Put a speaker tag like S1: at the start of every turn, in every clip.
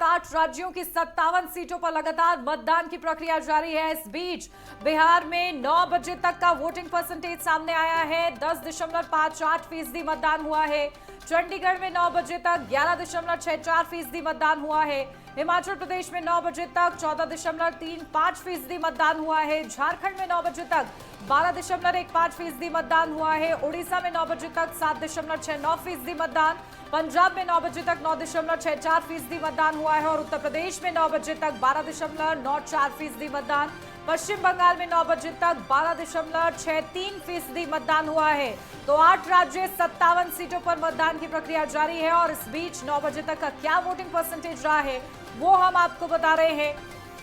S1: 8 राज्यों की 57 सीटों पर लगातार मतदान की प्रक्रिया जारी है। इस बीच बिहार में 9 बजे तक का वोटिंग परसेंटेज सामने आया है। 10.58% मतदान हुआ है। चंडीगढ़ में 9 बजे तक 11.64% मतदान हुआ है। हिमाचल प्रदेश में 9 बजे तक 14.35% मतदान हुआ है। झारखंड में 9 बजे तक 12.15% मतदान हुआ है। उड़ीसा में 9 बजे तक 7.69% मतदान, पंजाब में 9 बजे तक 9.64% मतदान हुआ है और उत्तर प्रदेश में 9 बजे तक 12.94% मतदान, पश्चिम बंगाल में 9 बजे तक 12.63% मतदान हुआ है। तो 8 राज्य 57 सीटों पर मतदान की प्रक्रिया जारी है और इस बीच 9 बजे तक का क्या वोटिंग परसेंटेज रहा है वो हम आपको बता रहे हैं।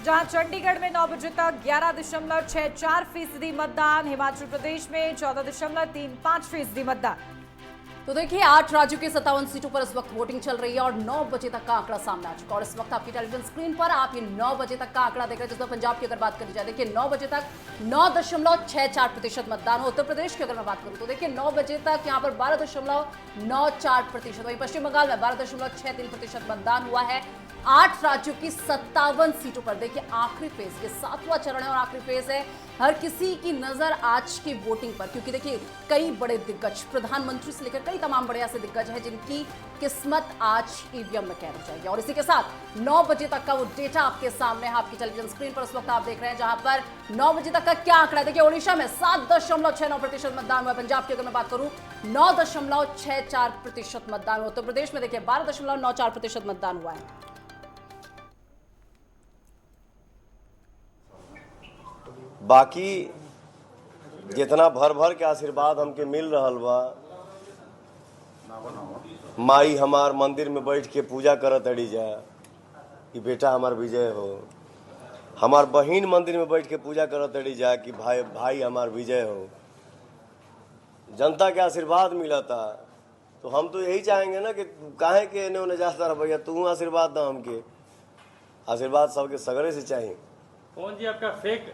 S1: जहां चंडीगढ़ में 9 बजे तक 11.64% मतदान, हिमाचल प्रदेश में 14.35% मतदान। तो देखिए 8 राज्यों की 57 सीटों पर इस वक्त वोटिंग चल रही है और 9 बजे तक का आंकड़ा सामने आ चुका है और इस वक्त आपकी टेलीविजन स्क्रीन पर आप ये 9 बजे तक का आंकड़ा देख रहे हैं, जिसमें पंजाब की अगर बात करी जाए देखिए 9 बजे तक 9.64% मतदान हो। उत्तर प्रदेश की अगर मैं बात करूं तो देखिए 9 बजे तक यहां पर 12.94%, वहीं पश्चिम बंगाल में 12.63% मतदान हुआ है। 8 राज्यों की 57 सीटों पर देखिए आखिरी फेज, ये 7वां चरण है और आखिरी फेज है। हर किसी की नजर आज की वोटिंग पर, क्योंकि देखिए कई बड़े दिग्गज, प्रधानमंत्री से लेकर कई तमाम बड़े ऐसे दिग्गज हैं जिनकी किस्मत आज ईवीएम में कैद हो जाएगी। और इसी के साथ 9 बजे तक का वो डेटा आपके सामने है, आपकी टेलीविजन स्क्रीन पर उस वक्त आप देख रहे हैं, जहां पर 9 बजे तक का क्या आंकड़ा है। देखिए ओडिशा में 7.69% मतदान हुआ, पंजाब की अगर मैं बात करूं 9.64% मतदान हुआ, उत्तर प्रदेश में देखिए 12.94% मतदान हुआ है।
S2: बाकी जितना भर भर के आशीर्वाद हमके मिल रहल बा, माई हमार मंदिर में बैठ के पूजा करत अड़ी जा कि बेटा हमार विजय हो, हमार बहिन मंदिर में बैठ के पूजा करत अड़ी जा कि भाई हमार विजय हो। जनता के आशीर्वाद मिला था तो हम तो यही चाहेंगे ना कि काहे के एने ओने जाता रह भैया, तू आशीर्वाद दा हमके। आशीर्वाद सबके सगरे से चाहिए।
S3: कौन जी आपका फेक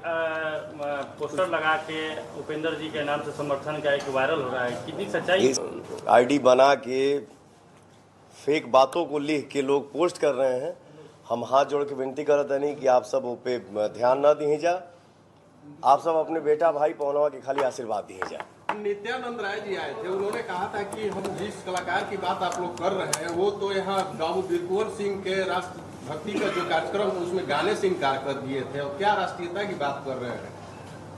S3: पोस्टर लगा के उपेंद्र जी के नाम से समर्थन का एक वायरल हो रहा है, कितनी सच्चाई?
S2: आईडी बना के फेक बातों को लिख के लोग पोस्ट कर रहे हैं। हम हाथ जोड़ के विनती करते नहीं कि आप सब पे ध्यान न दिए जा, आप सब अपने बेटा भाई पवनवा के खाली आशीर्वाद दिए जा।
S4: नित्यानंद राय जी आए थे, उन्होंने कहा था कि हम जिस कलाकार की बात आप लोग कर रहे हैं वो तो यहाँ बाबू वीरकुंवर सिंह के राष्ट्र भक्ति का जो कार्यक्रम था उसमें गाने से इनकार कर दिए थे और क्या राष्ट्रीयता की बात कर रहे हैं,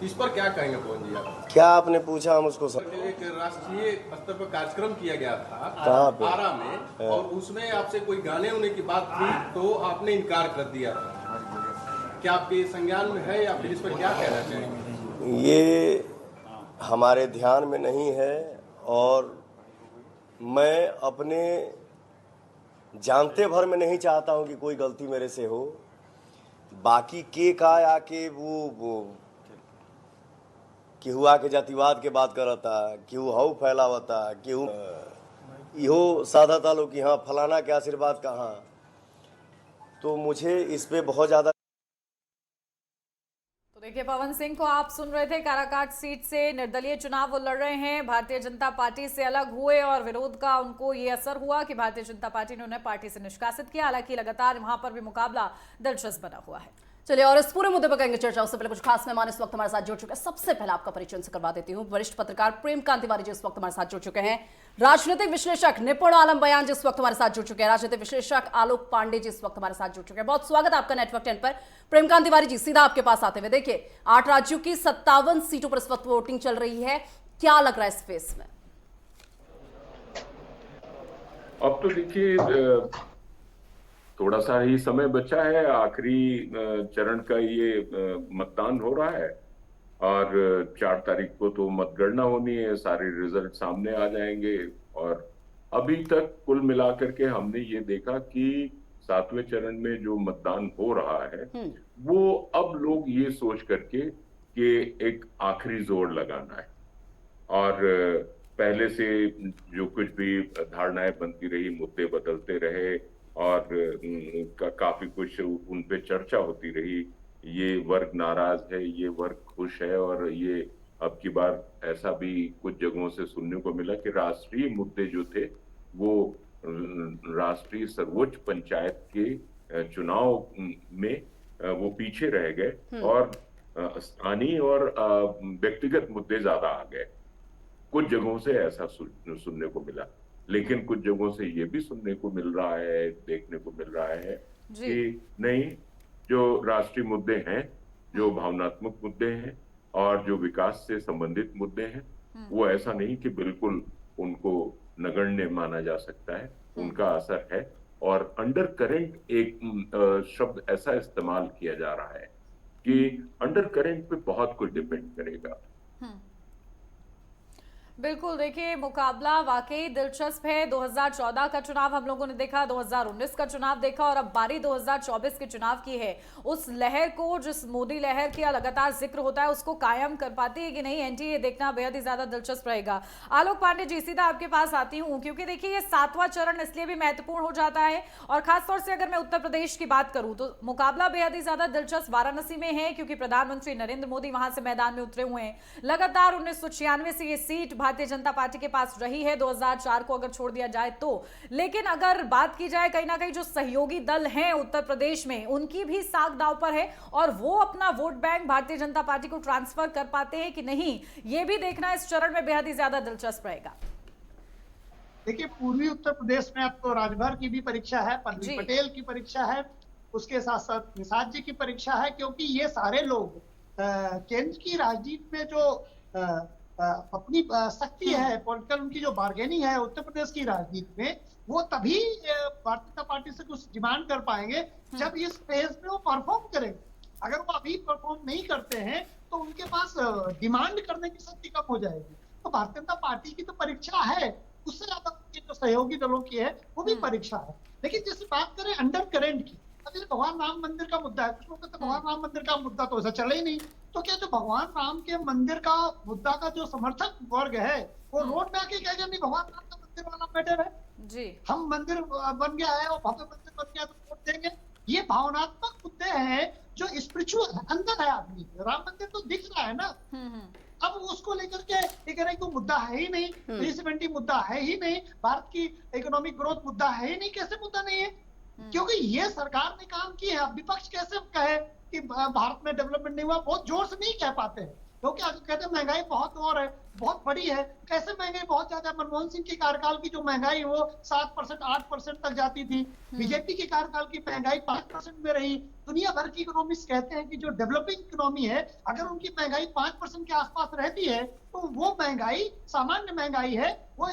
S4: इस पर क्या कहेंगे पवन जी आप?
S2: क्या आपने पूछा हम उसको सर?
S4: एक राष्ट्रीय स्तर पर कार्यक्रम किया गया था
S2: कहाँ पे?
S4: आरा में, और उसमें आपसे कोई गाने होने की बात थी तो आपने इनकार कर दिया था। क्या आपके संज्ञान में है या फिर इस पर क्या कहना चाहेंगे?
S2: ये हमारे ध्यान में नहीं है और मैं अपने जानते भर में नहीं चाहता हूं कि कोई गलती मेरे से हो। बाकी के का आके वो केहू आके जातिवाद के बात करता, केहू हऊ फैलावता, केहू इहो साधा लोग कि हाँ फलाना के आशीर्वाद कहाँ। तो मुझे इस पे बहुत ज़्यादा।
S1: तो देखिए पवन सिंह को आप सुन रहे थे, काराकाट सीट से निर्दलीय चुनाव वो लड़ रहे हैं, भारतीय जनता पार्टी से अलग हुए और विरोध का उनको ये असर हुआ कि भारतीय जनता पार्टी ने उन्हें पार्टी से निष्कासित किया। हालांकि लगातार वहां पर भी मुकाबला दिलचस्प बना हुआ है। चलिए और इस पूरे मुद्दे पर करेंगे चर्चा। उससे पहले कुछ खास मेहमान इस वक्त हमारे साथ जुड़ चुके हैं। सबसे पहले आपका परिचय उनसे करवा देती हूँ। वरिष्ठ पत्रकार प्रेमकांत तिवारी जी इस वक्त हमारे साथ जुड़ चुके हैं। राजनीतिक विश्लेषक निपुण आलम बयान जी इस वक्त हमारे साथ जुड़ चुके हैं। राजनीतिक विश्लेषक आलोक पांडे जी इस वक्त हमारे साथ जुड़ चुके हैं। बहुत स्वागत है आपका नेटवर्क 10 पर। प्रेमकांत तिवारी जी, सीधा आपके पास आते हुए, देखिए 8 राज्यों की 57 सीटों पर इस वक्त वोटिंग चल रही है, क्या लग रहा है इस फेस में?
S5: अब तो देखिए थोड़ा सा ही समय बचा है, आखिरी चरण का ये मतदान हो रहा है और 4 तारीख को तो मतगणना होनी है, सारे रिजल्ट सामने आ जाएंगे। और अभी तक कुल मिलाकर के हमने ये देखा कि 7वें चरण में जो मतदान हो रहा है वो अब लोग ये सोच करके कि एक आखिरी जोर लगाना है और पहले से जो कुछ भी धारणाएं बनती रही, मुद्दे बदलते रहे और काफी कुछ उन पे चर्चा होती रही। ये वर्ग नाराज है, ये वर्ग खुश है और ये अब की बार ऐसा भी कुछ जगहों से सुनने को मिला कि राष्ट्रीय मुद्दे जो थे वो राष्ट्रीय सर्वोच्च पंचायत के चुनाव में वो पीछे रह गए और स्थानीय और व्यक्तिगत मुद्दे ज्यादा आ गए। कुछ जगहों से ऐसा सुनने को मिला, लेकिन कुछ जगहों से ये भी सुनने को मिल रहा है, देखने को मिल रहा है कि नहीं, जो राष्ट्रीय मुद्दे हैं, जो भावनात्मक मुद्दे हैं और जो विकास से संबंधित मुद्दे हैं, वो ऐसा नहीं कि बिल्कुल उनको नगण्य माना जा सकता है, उनका असर है। और अंडर करेंट एक शब्द ऐसा इस्तेमाल किया जा रहा है कि अंडर करेंट पे बहुत कुछ डिपेंड करेगा।
S1: बिल्कुल, देखिए मुकाबला वाकई दिलचस्प है। 2014 का चुनाव हम लोगों ने देखा, 2019 का चुनाव देखा और अब बारी 2024 के चुनाव की है। उस लहर को, जिस मोदी लहर का लगातार जिक्र होता है, उसको कायम कर पाती है कि नहीं एनडीए, देखना बेहद ही ज्यादा दिलचस्प रहेगा। आलोक पांडे जी, सीधा आपके पास आती हूँ, क्योंकि देखिए ये 7वां चरण इसलिए भी महत्वपूर्ण हो जाता है और खासतौर से अगर मैं उत्तर प्रदेश की बात करूं तो मुकाबला बेहद ही ज्यादा दिलचस्प वाराणसी में है, क्योंकि प्रधानमंत्री नरेंद्र मोदी वहां से मैदान में उतरे हुए हैं। लगातार 1996 से ये सीट भारतीय जनता पार्टी के पास रही है, 2004 को अगर छोड़ दिया जाए तो। लेकिन अगर बात की जाए, कहीं ना कहीं जो सहयोगी दल हैं उत्तर प्रदेश में, उनकी भी साख दांव पर है और वो अपना vote bank Bharatiya Janata party को ट्रांसफर कर पाते हैं कि नहीं, ये भी देखना इस चरण में बेहद ही ज्यादा दिलचस्प रहेगा।
S6: देखिए, पूर्वी उत्तर प्रदेश में अब तो राजभर की भी परीक्षा है, पल्लवी पटेल की परीक्षा है, उसके साथ साथ निषाद जी की परीक्षा है, क्योंकि ये सारे लोग केंद्र की राजनीति में जो अपनी शक्ति है, पॉलिटिकल उनकी जो बार्गेनिंग है उत्तर प्रदेश की राजनीति में, वो तभी भारतीय जनता पार्टी से कुछ डिमांड कर पाएंगे जब इस फेज में वो परफॉर्म करेंगे। अगर वो अभी परफॉर्म नहीं करते हैं तो उनके पास डिमांड करने की शक्ति कम हो जाएगी। तो भारतीय जनता पार्टी की तो परीक्षा है, उससे ज्यादा उनके जो सहयोगी दलों की है वो भी परीक्षा है। लेकिन जैसे बात करें अंडर करेंट की, अभी भगवान राम मंदिर का मुद्दा है, कुछ लोग कहते हैं भगवान राम मंदिर का मुद्दा तो ऐसा चले ही नहीं, तो क्या जो भगवान राम के मंदिर का मुद्दा का जो समर्थक वर्ग है वो रोड में आके कहेगा नहीं भगवान राम का मंदिर वाला मैटर है जी, हम मंदिर बन गया है और भव्य मंदिर बन गया तो वोट देंगे। ये भावनात्मक मुद्दे हैं जो स्पिरिचुअल अंदर है आदमी। राम मंदिर तो दिख रहा है ना, अब उसको लेकर के एक कोई मुद्दा है ही नहीं, 370 मुद्दा है ही नहीं, भारत की इकोनॉमिक ग्रोथ मुद्दा है ही नहीं। कैसे मुद्दा नहीं है? क्योंकि ये सरकार ने काम किया है। विपक्ष कैसे कहे कि भारत में डेवलपमेंट नहीं हुआ? बहुत जोर से नहीं कह पाते हैं, क्योंकि आगे कहते हैं महंगाई बहुत और है, बहुत बड़ी है। कैसे महंगाई बहुत ज्यादा? मनमोहन सिंह के कार्यकाल की जो महंगाई वो 7% 8% तक जाती थी, बीजेपी के कार्यकाल की महंगाई 5% में रही। दुनिया भर की इकोनॉमिस्ट कहते हैं कि जो डेवलपिंग इकोनॉमी है, अगर उनकी महंगाई 5% के आसपास रहती है तो वो महंगाई सामान्य महंगाई है, वो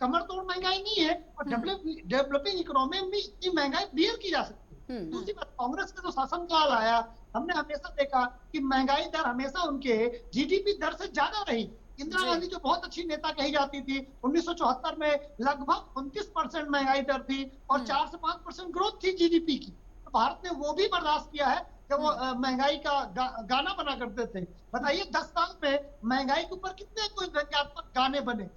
S6: कमर तोड़ महंगाई नहीं है। और डेवलपिंग इकोनॉमी में इतनी महंगाई बियर की जा सकती है। दूसरी बात, कांग्रेस का जो शासनकाल आया, हमने हमेशा देखा कि महंगाई दर हमेशा उनके जीडीपी दर से ज्यादा रही। इंदिरा गांधी जो बहुत अच्छी नेता कही जाती थी, 1974 में लगभग 29% महंगाई दर थी और 4 से 5% ग्रोथ थी जीडीपी की। तो भारत ने वो भी बर्दाश्त किया है जब वो महंगाई का गाना बना करते थे। बताइए 10 साल में महंगाई के ऊपर कितने कोई व्यंग्यात्मक गाने बने।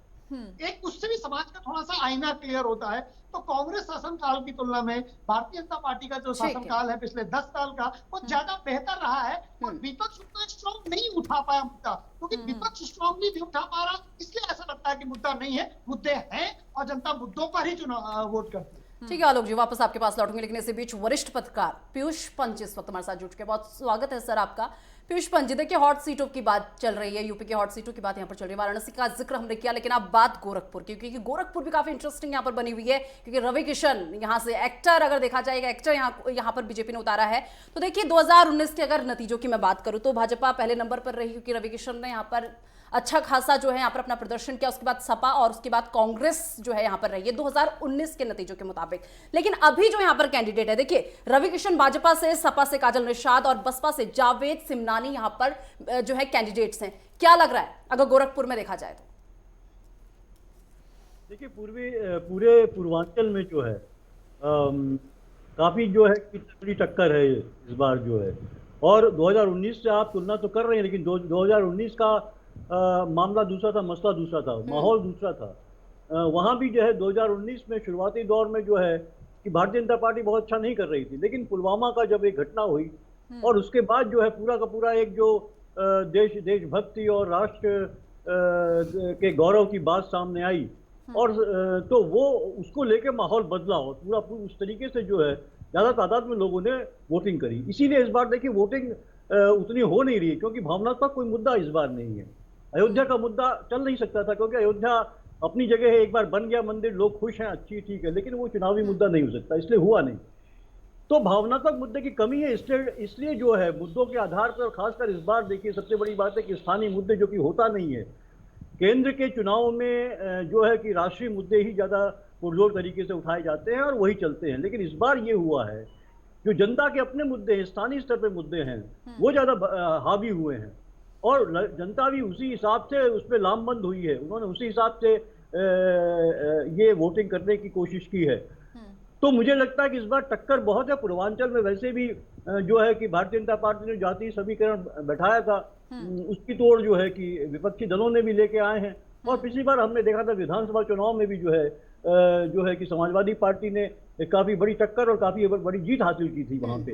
S6: एक उससे भी समाज का थोड़ा सा आईना क्लियर होता है। तो कांग्रेस शासनकाल की तुलना में भारतीय जनता पार्टी का जो शासनकाल है पिछले 10 साल का, वो ज्यादा बेहतर रहा है। और विपक्ष उतना स्ट्रॉन्ग नहीं उठा पाया मुद्दा, क्योंकि विपक्ष स्ट्रॉन्गली नहीं उठा पा रहा, इसलिए ऐसा लगता है कि मुद्दा नहीं है। मुद्दे हैं और जनता मुद्दों पर ही चुनाव वोट करती है।
S7: ठीक है आलोक जी, वापस आपके पास लौटूंगे, लेकिन इसी बीच वरिष्ठ पत्रकार पीयूष पंच इस वक्त हमारे साथ जुड़ चुके हैं। बहुत स्वागत है सर आपका। पीयूष पंच जी, देखिए हॉट सीटों की बात चल रही है, यूपी के हॉट सीटों की बात यहाँ पर चल रही है। वाराणसी का जिक्र हमने किया, लेकिन अब बात गोरखपुर की, क्योंकि गोरखपुर भी काफी इंटरेस्टिंग यहाँ पर बनी हुई है, क्योंकि रवि किशन यहाँ से एक्टर, अगर देखा जाएगा एक्टर यहाँ पर बीजेपी ने उतारा है। तो देखिए 2019 के अगर नतीजों की मैं बात करूँ तो भाजपा पहले नंबर पर रही, क्योंकि रवि किशन ने यहाँ पर अच्छा खासा जो है यहाँ पर अपना प्रदर्शन किया। उसके बाद सपा और उसके बाद कांग्रेस जो है यहाँ पर रही है 2019 के नतीजों के मुताबिक। लेकिन अभी जो यहाँ पर कैंडिडेट है, देखिए रवि किशन भाजपा से, सपा से काजल निषाद और बसपा से जावेद सिमनानी यहाँ पर जो है कैंडिडेट्स हैं। क्या लग रहा है अगर गोरखपुर में देखा जाए तो?
S8: देखिए पूरे पूर्वांचल में जो है काफी जो है तगड़ी टक्कर है इस बार जो है। और 2019 से आप तुलना तो कर रहे हैं, लेकिन 2019 का मामला दूसरा था, मसला दूसरा था, माहौल दूसरा था। वहाँ भी जो है 2019 में शुरुआती दौर में जो है कि भारतीय जनता पार्टी बहुत अच्छा नहीं कर रही थी, लेकिन पुलवामा का जब एक घटना हुई और उसके बाद जो है पूरा का पूरा एक जो देशभक्ति और राष्ट्र के गौरव की बात सामने आई, और तो वो उसको लेके माहौल बदला और पूरा उस तरीके से जो है ज़्यादा तादाद में लोगों ने वोटिंग करी। इसीलिए इस बार देखिए वोटिंग उतनी हो नहीं रही है, क्योंकि भावनात्मक कोई मुद्दा इस बार नहीं है। अयोध्या का मुद्दा चल नहीं सकता था, क्योंकि अयोध्या अपनी जगह है, एक बार बन गया मंदिर, लोग खुश हैं, अच्छी ठीक है, लेकिन वो चुनावी मुद्दा नहीं हो सकता, इसलिए हुआ नहीं। तो भावनात्मक मुद्दे की कमी है, इसलिए जो है मुद्दों के आधार पर, और खासकर इस बार देखिए सबसे बड़ी बात है कि स्थानीय मुद्दे, जो कि होता नहीं है केंद्र के चुनाव में, जो है कि राष्ट्रीय मुद्दे ही ज़्यादा पुरजोर तरीके से उठाए जाते हैं और वही चलते हैं। लेकिन इस बार ये हुआ है जो जनता के अपने मुद्दे हैं, स्थानीय स्तर पे मुद्दे हैं, वो ज़्यादा हावी हुए हैं, और जनता भी उसी हिसाब से उस पर लामबंद हुई है। उन्होंने उसी हिसाब से ये वोटिंग करने की कोशिश की है। तो मुझे लगता है कि इस बार टक्कर बहुत है। पूर्वांचल में वैसे भी जो है कि भारतीय जनता पार्टी ने जातीय समीकरण बैठाया था, उसकी तोड़ जो है कि विपक्षी दलों ने भी लेके आए हैं। और पिछली बार हमने देखा था विधानसभा चुनाव में भी जो है कि समाजवादी पार्टी ने काफी बड़ी टक्कर और काफी बड़ी जीत हासिल की थी वहां पे।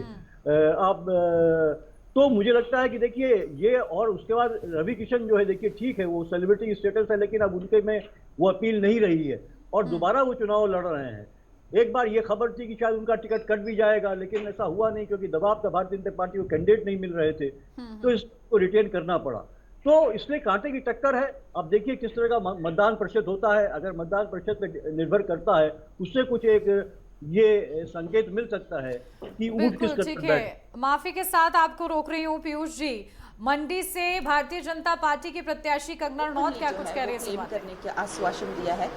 S8: तो मुझे लगता है कि देखिए ये, और उसके बाद रवि किशन जो है देखिए ठीक है, वो सेलिब्रिटी स्टेटस है, लेकिन अब उनके में वो अपील नहीं रही है और दोबारा वो चुनाव लड़ रहे हैं। एक बार ये खबर थी कि शायद उनका टिकट कट भी जाएगा, लेकिन ऐसा हुआ नहीं, क्योंकि दबाव था, भारतीय जनता पार्टी को कैंडिडेट नहीं मिल रहे थे, तो इसको रिटेन करना पड़ा। तो इसलिए कांटे की टक्कर है। अब देखिए किस तरह का मतदान प्रतिशत होता है। अगर मतदान प्रतिशत पर निर्भर करता है, उससे कुछ एक ये संकेत मिल सकता है कि ऊट किस
S1: ठीक है। माफी के साथ आपको रोक रही हूँ पीयूष जी, मंडी से भारतीय जनता पार्टी की प्रत्याशी कंगना रनौत क्या कुछ कह रही है?
S9: करने का आश्वासन दिया है,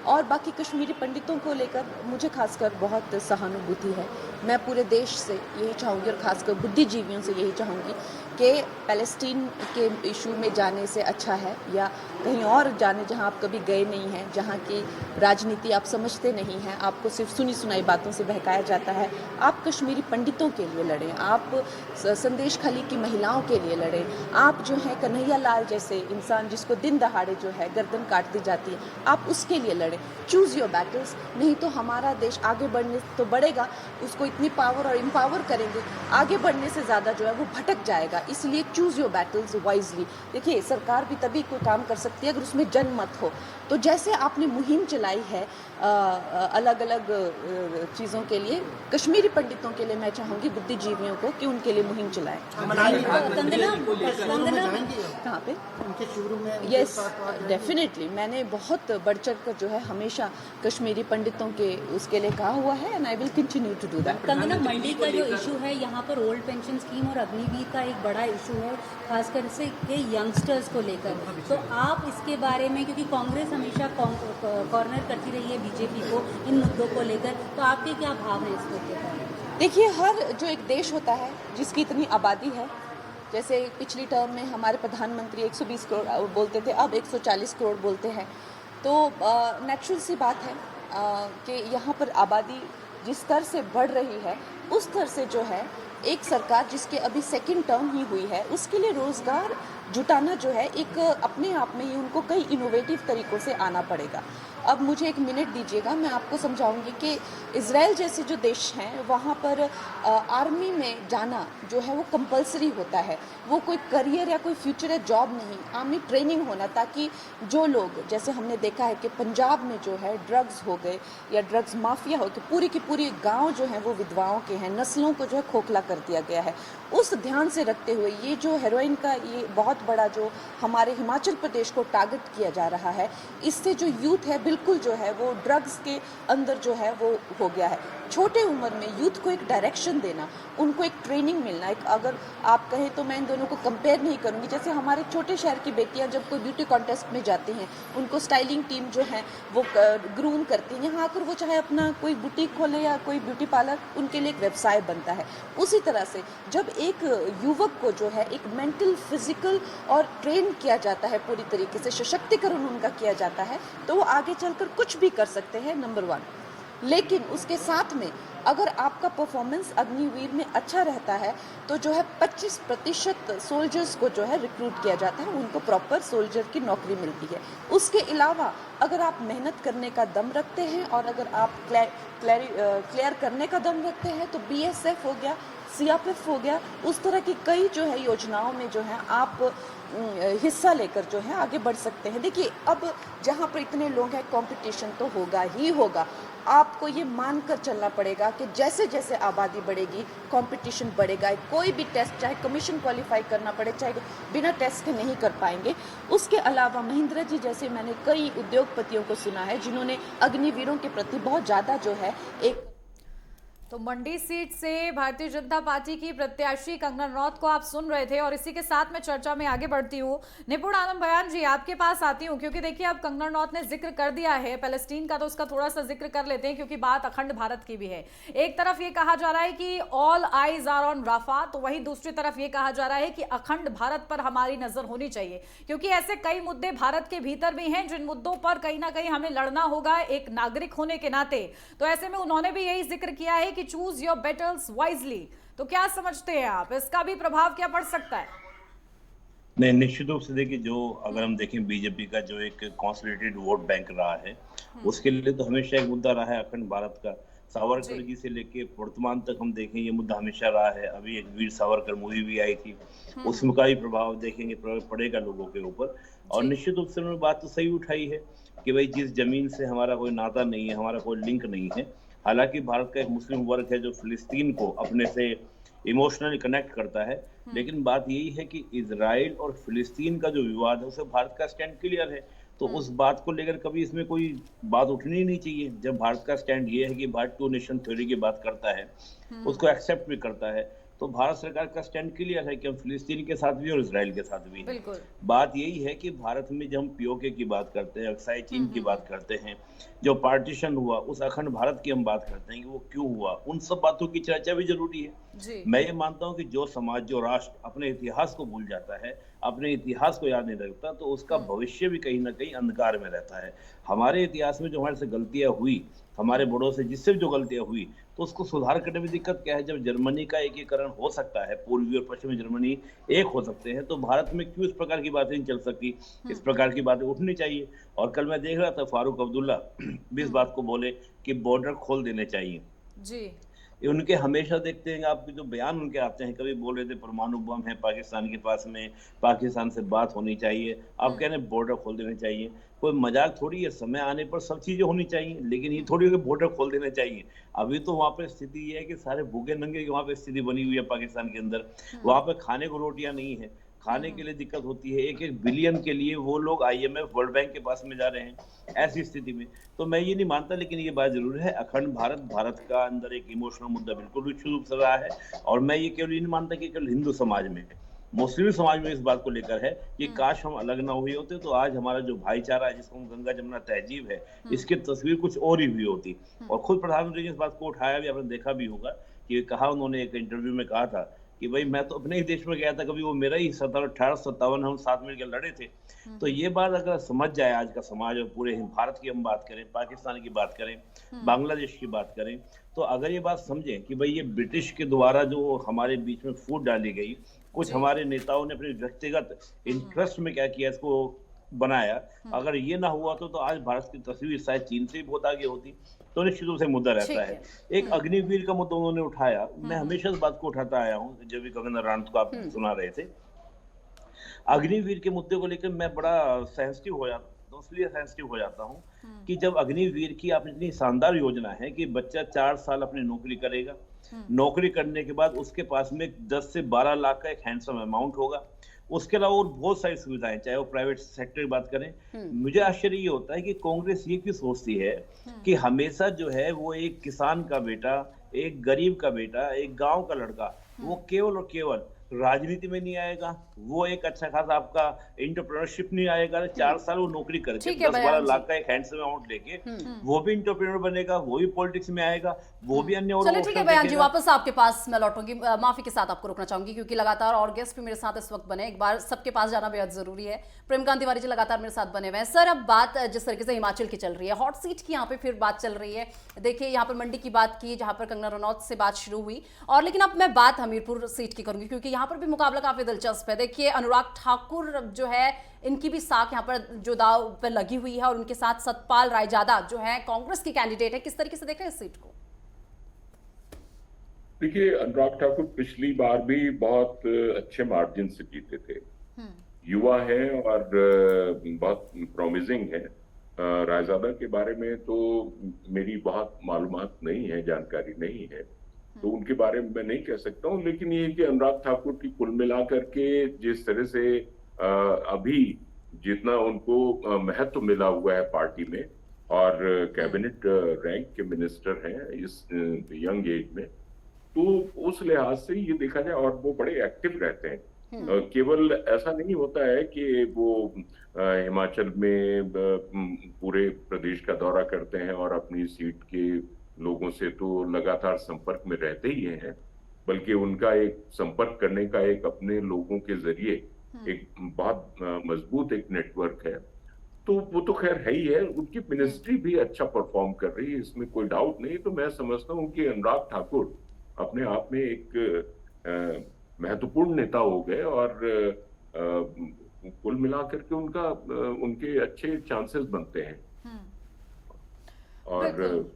S9: और बाकी कश्मीरी पंडितों को लेकर मुझे खासकर बहुत सहानुभूति है। मैं पूरे देश से यही चाहूँगी, और खासकर बुद्धिजीवियों से यही चाहूँगी कि पैलेस्टीन के इशू में जाने से अच्छा है, या कहीं और जाने जहां आप कभी गए नहीं हैं, जहां की राजनीति आप समझते नहीं हैं, आपको सिर्फ सुनी सुनाई बातों से बहकाया जाता है। आप कश्मीरी पंडितों के लिए लड़ें, आप संदेश खाली की महिलाओं के लिए लड़ें, आप जो है कन्हैया लाल जैसे इंसान जिसको दिन दहाड़े जो है गर्दन काट दी जाती है, आप उसके लिए लड़ें। चूज़ योर बैटल्स, नहीं तो हमारा देश आगे बढ़ने तो बढ़ेगा, उसको इतनी पावर और एम्पावर करेंगे, आगे बढ़ने से ज़्यादा जो है वो भटक जाएगा। इसलिए चूज़ योर बैटल्स वाइजली। देखिए सरकार भी तभी कोई काम कर सकती है अगर उसमें जनमत हो। तो जैसे आपने मुहिम चलाई है अलग अलग चीज़ों के लिए, कश्मीरी पंडितों के लिए मैं चाहूँगी बुद्धिजीवियों को कि उनके लिए मुहिम चलाएं। कहाँ पे? यस डेफिनेटली, मैंने बहुत बढ़ चढ़ कर जो है हमेशा कश्मीरी पंडितों के उसके लिए कहा हुआ है, and I will continue to do that.
S10: Kangana, Mandi का जो इशू है यहाँ पर ओल्ड पेंशन स्कीम और अग्निवीर का एक बड़ा इशू है, खासकर से के यंगस्टर्स को लेकर, तो आप इसके बारे में, क्योंकि कांग्रेस हमेशा कॉर्नर करती रही है बीजेपी को इन मुद्दों को लेकर, तो आपके क्या भाव हैं इस मुद्दे पर?
S9: देखिए हर जो एक देश होता है जिसकी इतनी आबादी है, जैसे पिछली टर्म में हमारे प्रधानमंत्री 120 करोड़ बोलते थे, अब 140 करोड़ बोलते हैं, तो नेचुरल सी बात है कि यहाँ पर आबादी जिस स्तर से बढ़ रही है उस स्तर से जो है एक सरकार जिसके अभी सेकंड टर्म ही हुई है उसके लिए रोज़गार जुटाना जो है एक अपने आप में ही उनको कई इनोवेटिव तरीकों से आना पड़ेगा। अब मुझे एक मिनट दीजिएगा, मैं आपको समझाऊंगी कि इज़राइल जैसे जो देश हैं वहाँ पर आर्मी में जाना जो है वो कंपलसरी होता है, वो कोई करियर या कोई फ्यूचर या जॉब नहीं, आर्मी ट्रेनिंग होना, ताकि जो लोग, जैसे हमने देखा है कि पंजाब में जो है ड्रग्स हो गए या ड्रग्स माफिया हो गए, पूरी की पूरी गाँव जो है वो विधवाओं के हैं, नस्लों को जो है खोखला कर दिया गया है। उस ध्यान से रखते हुए ये जो हेरोइन का ये बहुत बड़ा जो हमारे हिमाचल प्रदेश को टारगेट किया जा रहा है, इससे जो यूथ है बिल्कुल जो है वो ड्रग्स के अंदर जो है वो हो गया है। छोटे उम्र में यूथ को एक डायरेक्शन देना, उनको एक ट्रेनिंग मिलना, एक अगर आप कहें तो मैं इन दोनों को कंपेयर नहीं करूंगी, जैसे हमारे छोटे शहर की बेटियां जब कोई ब्यूटी कॉन्टेस्ट में जाती हैं उनको स्टाइलिंग टीम जो है वो ग्रूम करती हैं, यहाँ आकर वो चाहे अपना कोई बुटीक खोले या कोई ब्यूटी पार्लर, उनके लिए एक व्यवसाय बनता है। उसी तरह से जब एक युवक को जो है एक मेंटल, फिजिकल और ट्रेन किया जाता है, पूरी तरीके से सशक्तिकरण उनका किया जाता है, तो वो आगे चलकर कुछ भी कर सकते हैं, नंबर 1। लेकिन उसके साथ में अगर आपका परफॉर्मेंस अग्निवीर में अच्छा रहता है तो जो है 25% सोल्जर्स को जो है रिक्रूट किया जाता है, उनको प्रॉपर सोल्जर की नौकरी मिलती है। उसके अलावा अगर आप मेहनत करने का दम रखते हैं और अगर आप क्लियर करने का दम रखते हैं तो BSF हो गया, CRPF हो गया, उस तरह की कई जो है योजनाओं में जो है आप हिस्सा लेकर जो है आगे बढ़ सकते हैं। देखिए अब जहाँ पर इतने लोग हैं कंपटीशन तो होगा ही होगा, आपको ये मानकर चलना पड़ेगा कि जैसे जैसे आबादी बढ़ेगी कंपटीशन बढ़ेगा, कोई भी टेस्ट चाहे कमीशन क्वालिफाई करना पड़े चाहे बिना टेस्ट के नहीं कर पाएंगे। उसके अलावा महिंद्रा जी जैसे मैंने कई उद्योगपतियों को सुना है जिन्होंने अग्निवीरों के प्रति बहुत ज़्यादा जो है एक
S1: तो मंडी सीट से भारतीय जनता पार्टी की प्रत्याशी कंगना रनौत को आप सुन रहे थे और इसी के साथ मैं चर्चा में आगे बढ़ती हूँ। निपुण आलम बयान जी आपके पास आती हूँ क्योंकि देखिए अब कंगना रनौत ने जिक्र कर दिया है पैलेस्टीन का, तो उसका थोड़ा सा जिक्र कर लेते हैं क्योंकि बात अखंड भारत की भी है। एक तरफ ये कहा जा रहा है कि all eyes are on Rafah, तो वहीं दूसरी तरफ ये कहा जा रहा है कि अखंड भारत पर हमारी नजर होनी चाहिए क्योंकि ऐसे कई मुद्दे भारत के भीतर भी हैं जिन मुद्दों पर कहीं ना कहीं हमें लड़ना होगा एक नागरिक होने के नाते। तो ऐसे में उन्होंने भी यही जिक्र किया है कि चूज योर बैटल्स वाइजली। तो क्या समझते हैं आप, इसका भी प्रभाव क्या पड़ सकता है?
S11: नहीं, निश्चित रूप से देखिए, जो अगर हम देखें बीजेपी का जो एक कॉन्सोलिडेटेड वोट बैंक रहा है उसके लिए तो हमेशा एक मुद्दा रहा है अखंड भारत का। सावरकर जी से लेके वर्तमान तक हम देखें ये मुद्दा हमेशा रहा है। अभी एक वीर सावरकर मूवी भी आई थी, उसमें का भी प्रभाव देखेंगे पड़ेगा लोगों के ऊपर। और निश्चित रूप से उन्होंने बात तो सही उठाई है कि भाई जिस जमीन से हमारा कोई नाता नहीं है, हमारा कोई लिंक नहीं है, हालांकि भारत का एक मुस्लिम वर्ग है जो फिलिस्तीन को अपने से इमोशनली कनेक्ट करता है, लेकिन बात यही है कि इजराइल और फिलिस्तीन का जो विवाद है उसमें भारत का स्टैंड क्लियर है। तो उस बात को लेकर कभी इसमें कोई बात उठनी नहीं चाहिए। जब भारत का स्टैंड ये है कि भारत टू नेशन थ्योरी की बात करता है, उसको एक्सेप्ट भी करता है, तो भारत सरकार का स्टैंड क्लियर है कि हम फिलिस्तीन के साथ भी और इजराइल के साथ भी हैं। बात यही है कि भारत में जब हम पीओके की बात करते हैं, अक्साई चीन की बात करते हैं, जो पार्टीशन हुआ उस अखंड भारत की हम बात करते हैं कि वो क्यों हुआ, उन सब बातों की चर्चा भी जरूरी है। मैं ये मानता हूँ कि जो समाज, जो राष्ट्र अपने इतिहास को भूल जाता है, अपने इतिहास को याद नहीं रखता, तो उसका भविष्य भी कहीं ना कहीं अंधकार में रहता है। हमारे इतिहास में जो हमारे से गलतियां हुई, हमारे बड़ों से जिससे जो गलतियां हुई, तो उसको सुधार करने में दिक्कत क्या है? जब जर्मनी का एकीकरण हो सकता है, पूर्वी और पश्चिमी जर्मनी एक हो सकते हैं, तो भारत में क्यों इस प्रकार की बातें नहीं चल सकती? इस प्रकार की बातें उठनी चाहिए। और कल मैं देख रहा था फारूक अब्दुल्ला भी इस बात को बोले कि बॉर्डर खोल देने चाहिए जी। उनके हमेशा देखते हैं आपके जो बयान उनके आते हैं, कभी बोल रहे थे परमाणु बम है पाकिस्तान के पास में, पाकिस्तान से बात होनी चाहिए, आप कह रहे हैं बॉर्डर खोल देने चाहिए। कोई मजाक थोड़ी है, समय आने पर सब चीजें होनी चाहिए, लेकिन ये थोड़ी है बॉर्डर खोल देने चाहिए। अभी तो वहाँ पे स्थिति ये है कि सारे भूखे नंगे वहाँ पे स्थिति बनी हुई है पाकिस्तान के अंदर। वहाँ पे खाने को रोटियां नहीं है, खाने के लिए दिक्कत होती है। 1-1 बिलियन के लिए वो लोग IMF वर्ल्ड बैंक के पास में जा रहे हैं। ऐसी स्थिति में तो मैं ये नहीं मानता, लेकिन ये बात जरूर है अखंड भारत, भारत का अंदर एक इमोशनल मुद्दा बिल्कुल निश्चित रूप से रहा है। और मैं ये केवल नहीं मानता कि केवल हिंदू समाज में, मुस्लिम समाज में इस बात को लेकर है कि काश हम अलग ना हुए होते तो आज हमारा जो भाईचारा है, जिसको हम गंगा जमुना तहजीब है, इसकी तस्वीर कुछ और ही हुई होती। और खुद प्रधानमंत्री ने इस बात को उठाया भी, आपने देखा भी होगा कि कहा उन्होंने एक इंटरव्यू में कहा था कि भाई मैं तो अपने ही देश में गया था, कभी वो मेरा ही 1857 हम साथ मिलकर लड़े थे। तो ये बात अगर समझ जाए आज का समाज, और पूरे भारत की हम बात करें, पाकिस्तान की बात करें, बांग्लादेश की बात करें, तो अगर ये बात समझें कि भाई ये ब्रिटिश के द्वारा जो हमारे बीच में फूट डाली गई, कुछ हमारे नेताओं ने अपने व्यक्तिगत इंटरेस्ट में क्या किया, इसको बनाया, अगर ये ना हुआ तो आज भारत की तस्वीर शायद चीन से भी बहुत आगे होती। तो निश्चित रूप से मुद्दा रहता है। एक अग्निवीर का मुद्दा उन्होंने उठाया, मैं हमेशा इस बात को उठाता आया हूँ, जब भी कंगना रनौत को आप सुना रहे थे। अग्निवीर के मुद्दे को लेकर मैं बड़ा सेंसिटिव हो जाता हूँ, इसलिए सेंसिटिव हो जाता हूँ कि जब अग्निवीर की आप इतनी शानदार योजना है कि बच्चा 4 साल अपनी नौकरी करेगा, नौकरी करने के बाद उसके पास में 10 से 12 लाख का एक हैंडसम अमाउंट होगा, उसके अलावा और बहुत सारी सुविधाएं, चाहे वो प्राइवेट सेक्टर की बात करें। मुझे आश्चर्य ये होता है कि कांग्रेस ये क्यों सोचती है कि हमेशा जो है वो एक किसान का बेटा, एक गरीब का बेटा, एक गांव का लड़का, वो केवल और केवल राजनीति में नहीं आएगा, वो एक अच्छा खासा आपका एंटरप्रेन्योरशिप नहीं आएगा, 4 साल वो नौकरी करके 10-12 लाख का एक हैंडसम अमाउंट लेके वो भी एंटरप्रेन्योर बनेगा, वो भी पॉलिटिक्स में आएगा, वो भी अन्य और।
S7: चलिए ठीक है बयान जी, वापस आपके पास मैं लौटूंगी। माफी के साथ आपको रोकना चाहूंगी क्योंकि लगातार और गेस्ट भी मेरे साथ इस वक्त बने, एक बार सबके पास जाना बेहद जरूरी है। प्रेमकांत तिवारी जी लगातार मेरे साथ बने हुए हैं। सर, अब बात जिस तरीके से हिमाचल की चल रही है, हॉट सीट की यहाँ पे फिर बात चल रही है। देखिए यहाँ पर मंडी की बात की, जहाँ पर कंगना रनौत से बात शुरू हुई, और लेकिन अब मैं बात हमीरपुर सीट की करूंगी क्योंकि यहाँ पर भी मुकाबला काफी दिलचस्प है। देखिए अनुराग ठाकुर जो है, इनकी भी साख यहाँ पर जो दाव पर लगी हुई है, और उनके साथ सतपाल रायजादा जो है कांग्रेस के कैंडिडेट है। किस तरीके से देख रहे हैं इस सीट को?
S5: देखिए, अनुराग ठाकुर पिछली बार भी बहुत अच्छे मार्जिन से जीते थे, युवा है और बहुत प्रॉमिसिंग है, रायजादा के बारे में तो मेरी बहुत मालूमात नहीं है, जानकारी नहीं है, तो उनके बारे में मैं नहीं कह सकता हूँ। लेकिन ये कि अनुराग ठाकुर की कुल मिलाकर के जिस तरह से अभी जितना उनको महत्व मिला हुआ है पार्टी में और कैबिनेट रैंक के मिनिस्टर हैं इस यंग एज में, तो उस लिहाज से ये देखा जाए और वो बड़े एक्टिव रहते हैं। केवल ऐसा नहीं होता है कि वो हिमाचल में पूरे प्रदेश का दौरा करते हैं और अपनी सीट के लोगों से तो लगातार संपर्क में रहते ही हैं, बल्कि उनका एक संपर्क करने का एक अपने लोगों के जरिए एक बहुत मजबूत एक नेटवर्क है। तो वो तो खैर है ही है, उनकी मिनिस्ट्री भी अच्छा परफॉर्म कर रही है, इसमें कोई डाउट नहीं। तो मैं समझता हूँ कि अनुराग ठाकुर अपने आप में एक महत्वपूर्ण नेता हो गए और कुल मिलाकर के उनके अच्छे चांसेस बनते हैं। और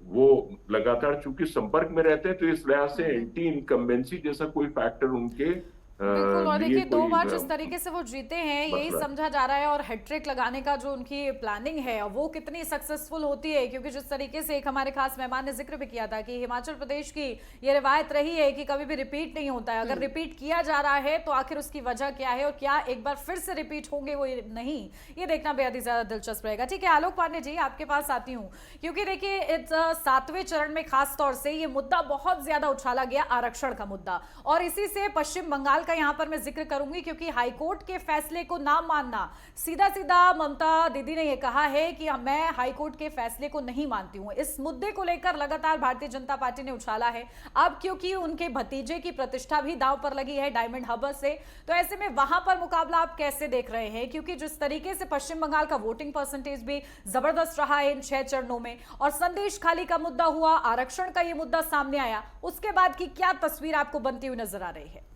S5: वो लगातार चूंकि संपर्क में रहते हैं, तो इस लिहाज से एंटी इनकम्बेंसी जैसा कोई फैक्टर उनके
S1: बिल्कुल। और देखिए 2 बार जिस तरीके से वो जीते हैं, यही समझा जा रहा है। और हैट्रिक लगाने का जो उनकी प्लानिंग है वो कितनी सक्सेसफुल होती है, क्योंकि जिस तरीके से एक हमारे खास मेहमान ने जिक्र भी किया था कि हिमाचल प्रदेश की ये रिवायत रही है कि कभी भी रिपीट नहीं होता है। अगर रिपीट किया जा रहा है तो आखिर उसकी वजह क्या है, और क्या एक बार फिर से रिपीट होंगे वो नहीं, ये देखना बेहद ही ज्यादा दिलचस्प रहेगा। ठीक है आलोक पांडे जी, आपके पास आती हूँ, क्योंकि देखिए इस 7वें चरण में खास तौर से ये मुद्दा बहुत ज्यादा उछाला गया, आरक्षण का मुद्दा। और इसी से पश्चिम बंगाल का यहां पर मैं जिक्र करूंगी, क्योंकि हाईकोर्ट के फैसले को ना मानना, सीधा सीधा ममता दीदी ने यह कहा है कि मैं हाईकोर्ट के फैसले को नहीं मानती हूं। इस मुद्दे को लेकर लगातार भारतीय जनता पार्टी ने उछाला है। अब क्योंकि उनके भतीजे की प्रतिष्ठा भी दांव पर लगी है डायमंड हार्बर से, तो ऐसे में वहां पर मुकाबला आप कैसे देख रहे हैं? क्योंकि जिस तरीके से पश्चिम बंगाल का वोटिंग परसेंटेज भी जबरदस्त रहा है इन 6 चरणों में, और संदेश खाली का मुद्दा हुआ, आरक्षण का ये मुद्दा सामने आया, उसके बाद की क्या तस्वीर आपको बनती हुई नजर आ रही है?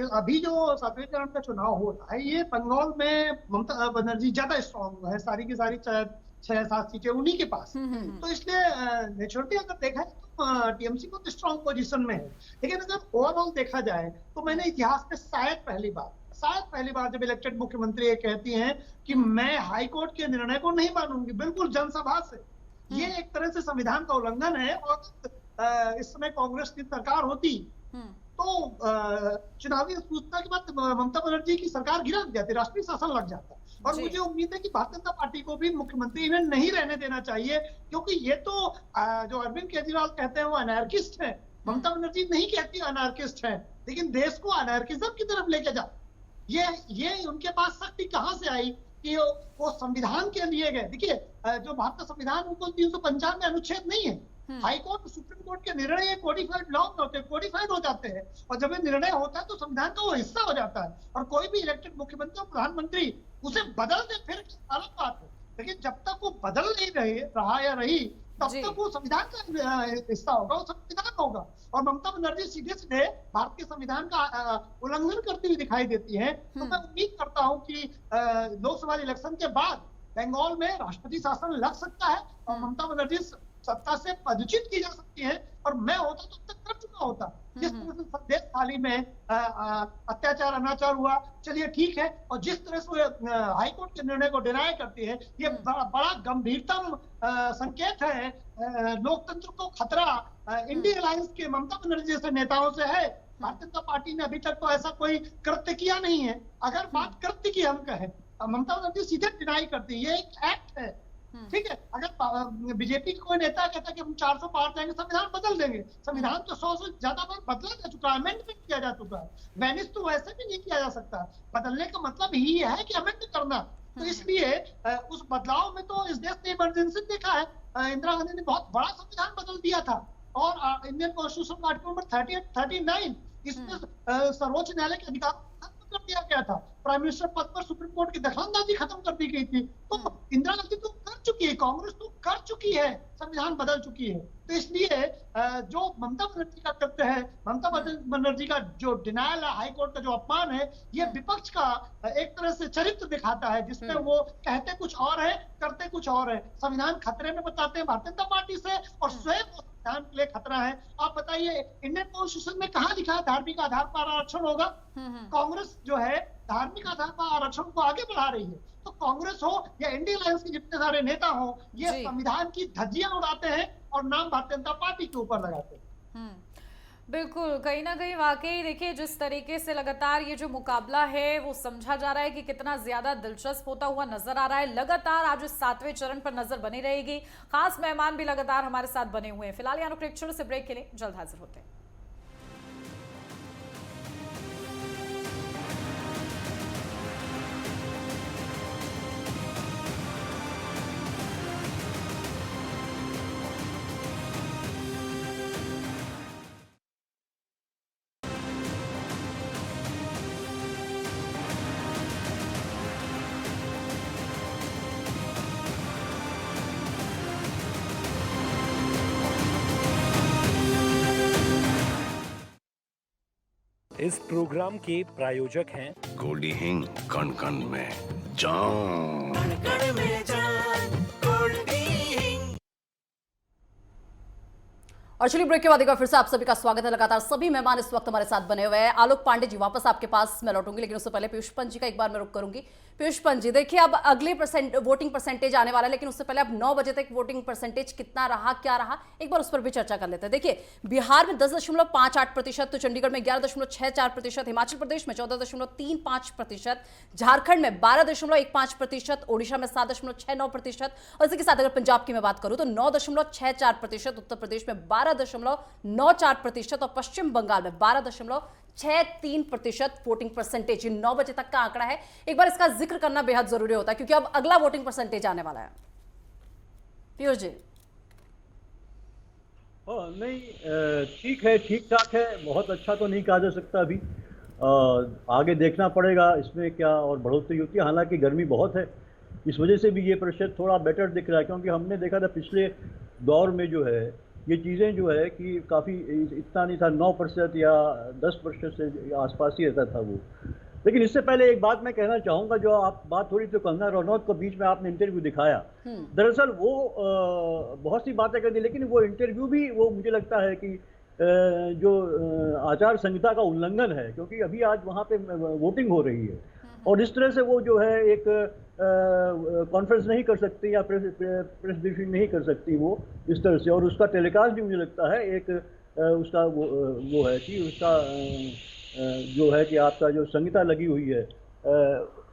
S6: अभी जो 7वें चरण का चुनाव हो रहा है, ये बंगाल में ममता बनर्जी ज्यादा स्ट्रॉन्ग है, सारी की सारी 6-7 सीटें उन्हीं के पास। तो इसलिए नेचुरली अगर देखा जाए तो टीएमसी को तो स्ट्रॉन्ग पोजीशन में है। लेकिन अगर ओवरऑल देखा जाए तो मैंने इतिहास में शायद पहली बार जब इलेक्टेड मुख्यमंत्री ये कहती हैं कि मैं हाईकोर्ट के निर्णय को नहीं मानूंगी, बिल्कुल जनसभा से, ये एक तरह से संविधान का उल्लंघन है। और इस समय कांग्रेस की सरकार होती तो चुनावी सूचना के बाद ममता बनर्जी की सरकार गिरा जाती, राष्ट्रीय शासन लग जाता। और मुझे उम्मीद है कि भारतीय जनता पार्टी को भी मुख्यमंत्री इन्हें नहीं रहने देना चाहिए, क्योंकि ये तो जो अरविंद केजरीवाल कहते हैं वो अनार्किस्ट है। ममता बनर्जी नहीं कहती अनार्किस्ट है, लेकिन देश को अनार्किज्म की तरफ लेके जा, ये उनके पास शक्ति कहाँ से आई कि वो संविधान के लिए गए। देखिए जो भारत का संविधान उनको 395 अनुच्छेद नहीं है। हाईकोर्ट सुप्रीम कोर्ट के निर्णय कोडिफाइड लॉ होते हैं, कोडिफाइड हो जाते हैं, और जब ये निर्णय होता है तो संविधान का वो हिस्सा हो जाता है। और कोई भी इलेक्टेड मुख्यमंत्री और प्रधानमंत्री उसे बदल दे फिर अलग बात है, लेकिन जब तक वो बदल नहीं रहा या रही, तब तक वो संविधान का हिस्सा होगा, वो संविधान होगा। और ममता बनर्जी सीधे सीधे भारत के संविधान का उल्लंघन करती हुई दिखाई देती है। तो मैं उम्मीद करता हूँ कि लोकसभा इलेक्शन के बाद बंगाल में राष्ट्रपति शासन लग सकता है और ममता बनर्जी सत्ता से पदच्युत की जा सकती है। और मैं होता तो अब तक कर चुका होता। जिस तरह से संदेश खाली में अत्याचार अनाचार हुआ, चलिए ठीक है, और जिस तरह से हाईकोर्ट के निर्णय को डिनाई करती है, ये बड़ा गंभीरतम संकेत है। लोकतंत्र को खतरा इंडियन अलायंस के ममता बनर्जी जैसे नेताओं से है। भारतीय जनता पार्टी ने अभी तक तो ऐसा कोई कृत्य किया नहीं है। अगर बात कृत्य की हम कहें, ममता बनर्जी सीधे डिनाई करती है, ये एक एक्ट है, ठीक है। अगर बीजेपी का कोई नेता कहता है कि हम 400 पार जाएंगे, संविधान बदल देंगे, संविधान तो 100 से ज्यादा बार बदला जा चुका है, अमेंडमेंट किया जा चुका है। वैनिश तो वैसे भी नहीं किया जा सकता। बदलने का मतलब ही है कि अमेंड करना। तो इसलिए उस बदलाव में तो इस देश ने इमरजेंसी देखा है। इंदिरा गांधी ने बहुत बड़ा संविधान बदल दिया था, और इंडियन कॉन्स्टिट्यूशन का आर्टिकल नंबर 39 इसमें सर्वोच्च न्यायालय के अधिकार कर दिया गया था। प्राइम मिनिस्टर पद पर सुप्रीम कोर्ट की दखलंदाजी खत्म कर दी गई थी। तो इंदिरा गांधी तो कर चुकी है, कांग्रेस तो कर चुकी है, संविधान बदल चुकी है। तो इसलिए जो ममता बनर्जी का कृत्य है, ममता बनर्जी का जो डिनायल है, हाईकोर्ट का जो अपमान है, ये विपक्ष का एक तरह से चरित्र दिखाता है, जिसमें वो कहते कुछ और है, करते कुछ और है। संविधान खतरे में बताते हैं भारतीय जनता पार्टी से, और स्वयं संविधान के लिए खतरा है। आप बताइए इंडियन कॉन्स्टिट्यूशन में कहाँ लिखा है धार्मिक आधार पर आरक्षण होगा? कांग्रेस जो है धार्मिक आधार पर आरक्षण को आगे बढ़ा रही है। तो कांग्रेस हो या इंडिया अलायंस के जितने सारे नेता हो, ये
S1: जी।
S6: संविधान की धज्जियां उड़ाते हैं और नाम भारतीय जनता पार्टी के ऊपर लगाते हैं।
S1: बिल्कुल, कहीं ना कहीं वाकई देखिए जिस तरीके से लगातार ये जो मुकाबला है वो समझा जा रहा है कि कितना ज्यादा दिलचस्प होता हुआ नजर आ रहा है। लगातार आज इस 7वें चरण पर नजर बनी रहेगी। खास मेहमान भी लगातार हमारे साथ बने हुए हैं। फिलहाल यहाँ एक छोटे से ब्रेक के लिए जल्द हाजिर होते हैं।
S12: इस प्रोग्राम के प्रायोजक हैं
S13: गोल्डी हिंग कण कण में जान।
S7: और चलिए ब्रेक के बाद एक बार फिर से आप सभी का स्वागत है। लगातार सभी मेहमान इस वक्त हमारे साथ बने हुए हैं। आलोक पांडे जी वापस आपके पास मैं लौटूंगी, लेकिन उससे पहले पीयूष पंत जी का एक बार मैं रुक करूंगी। पीयूष पंत जी, देखिए अब अगले वोटिंग परसेंटेज आने वाला है, लेकिन उससे पहले अब 9 बजे तक वोटिंग परसेंटेज कितना रहा, क्या रहा, एक बार उस पर भी चर्चा कर लेते हैं। देखिए बिहार में 10.58%, तो चंडीगढ़ में 11.64%, हिमाचल प्रदेश में 14.35%, झारखंड में 12.15%, ओडिशा में 7.69%, और इसी के साथ अगर पंजाब की मैं बात करूं तो 9.64%, उत्तर प्रदेश में 12.94% और पश्चिम बंगाल में 12.63% वोटिंग परसेंटेज। 9 बजे तक का आंकड़ा है। एक बार इसका जिक्र करना बेहद जरूरी होता है क्योंकि अब अगला वोटिंग परसेंटेज आने वाला है। पीयूष जी।
S8: नहीं, ठीक है, ठीक ठाक है, बहुत अच्छा तो नहीं कहा जा सकता अभी। आगे देखना पड़ेगा इसमें क्या और बढ़ोतरी होती है। हालांकि गर्मी बहुत है, इस वजह से भी ये प्रतिशत थोड़ा बेटर दिख रहा है, क्योंकि हमने देखा था पिछले दौर में जो है ये चीज़ें जो है कि काफ़ी इतना नहीं था, 9% या 10% से आसपास ही रहता था वो। लेकिन इससे पहले एक बात मैं कहना चाहूँगा, जो आप बात थोड़ी तो कंगना रनौत को बीच में आपने इंटरव्यू दिखाया, दरअसल वो बहुत सी बातें कर दी, लेकिन वो इंटरव्यू भी वो मुझे लगता है कि जो आचार संहिता का उल्लंघन है, क्योंकि अभी आज वहाँ पे वोटिंग हो रही है और इस तरह से वो जो है एक कॉन्फ्रेंस नहीं कर सकती या प्रेस ब्रीफिंग नहीं कर सकती वो इस तरह से। और उसका टेलीकास्ट भी मुझे लगता है एक उसका वो है कि उसका जो है कि आपका जो संहिता लगी हुई है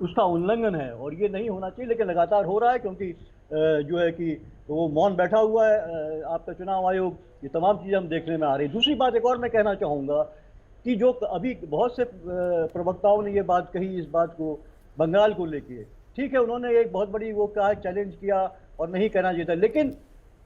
S8: उसका उल्लंघन है और ये नहीं होना चाहिए, लेकिन लगातार हो रहा है क्योंकि जो है कि वो मौन बैठा हुआ है आपका चुनाव आयोग। ये तमाम चीज़ें हम देखने में आ रही। दूसरी बात एक और मैं कहना चाहूँगा कि जो अभी बहुत से प्रवक्ताओं ने ये बात कही, इस बात को बंगाल को लेके, ठीक है उन्होंने एक बहुत बड़ी वो कहा, चैलेंज किया और नहीं कहना चाहिए था, लेकिन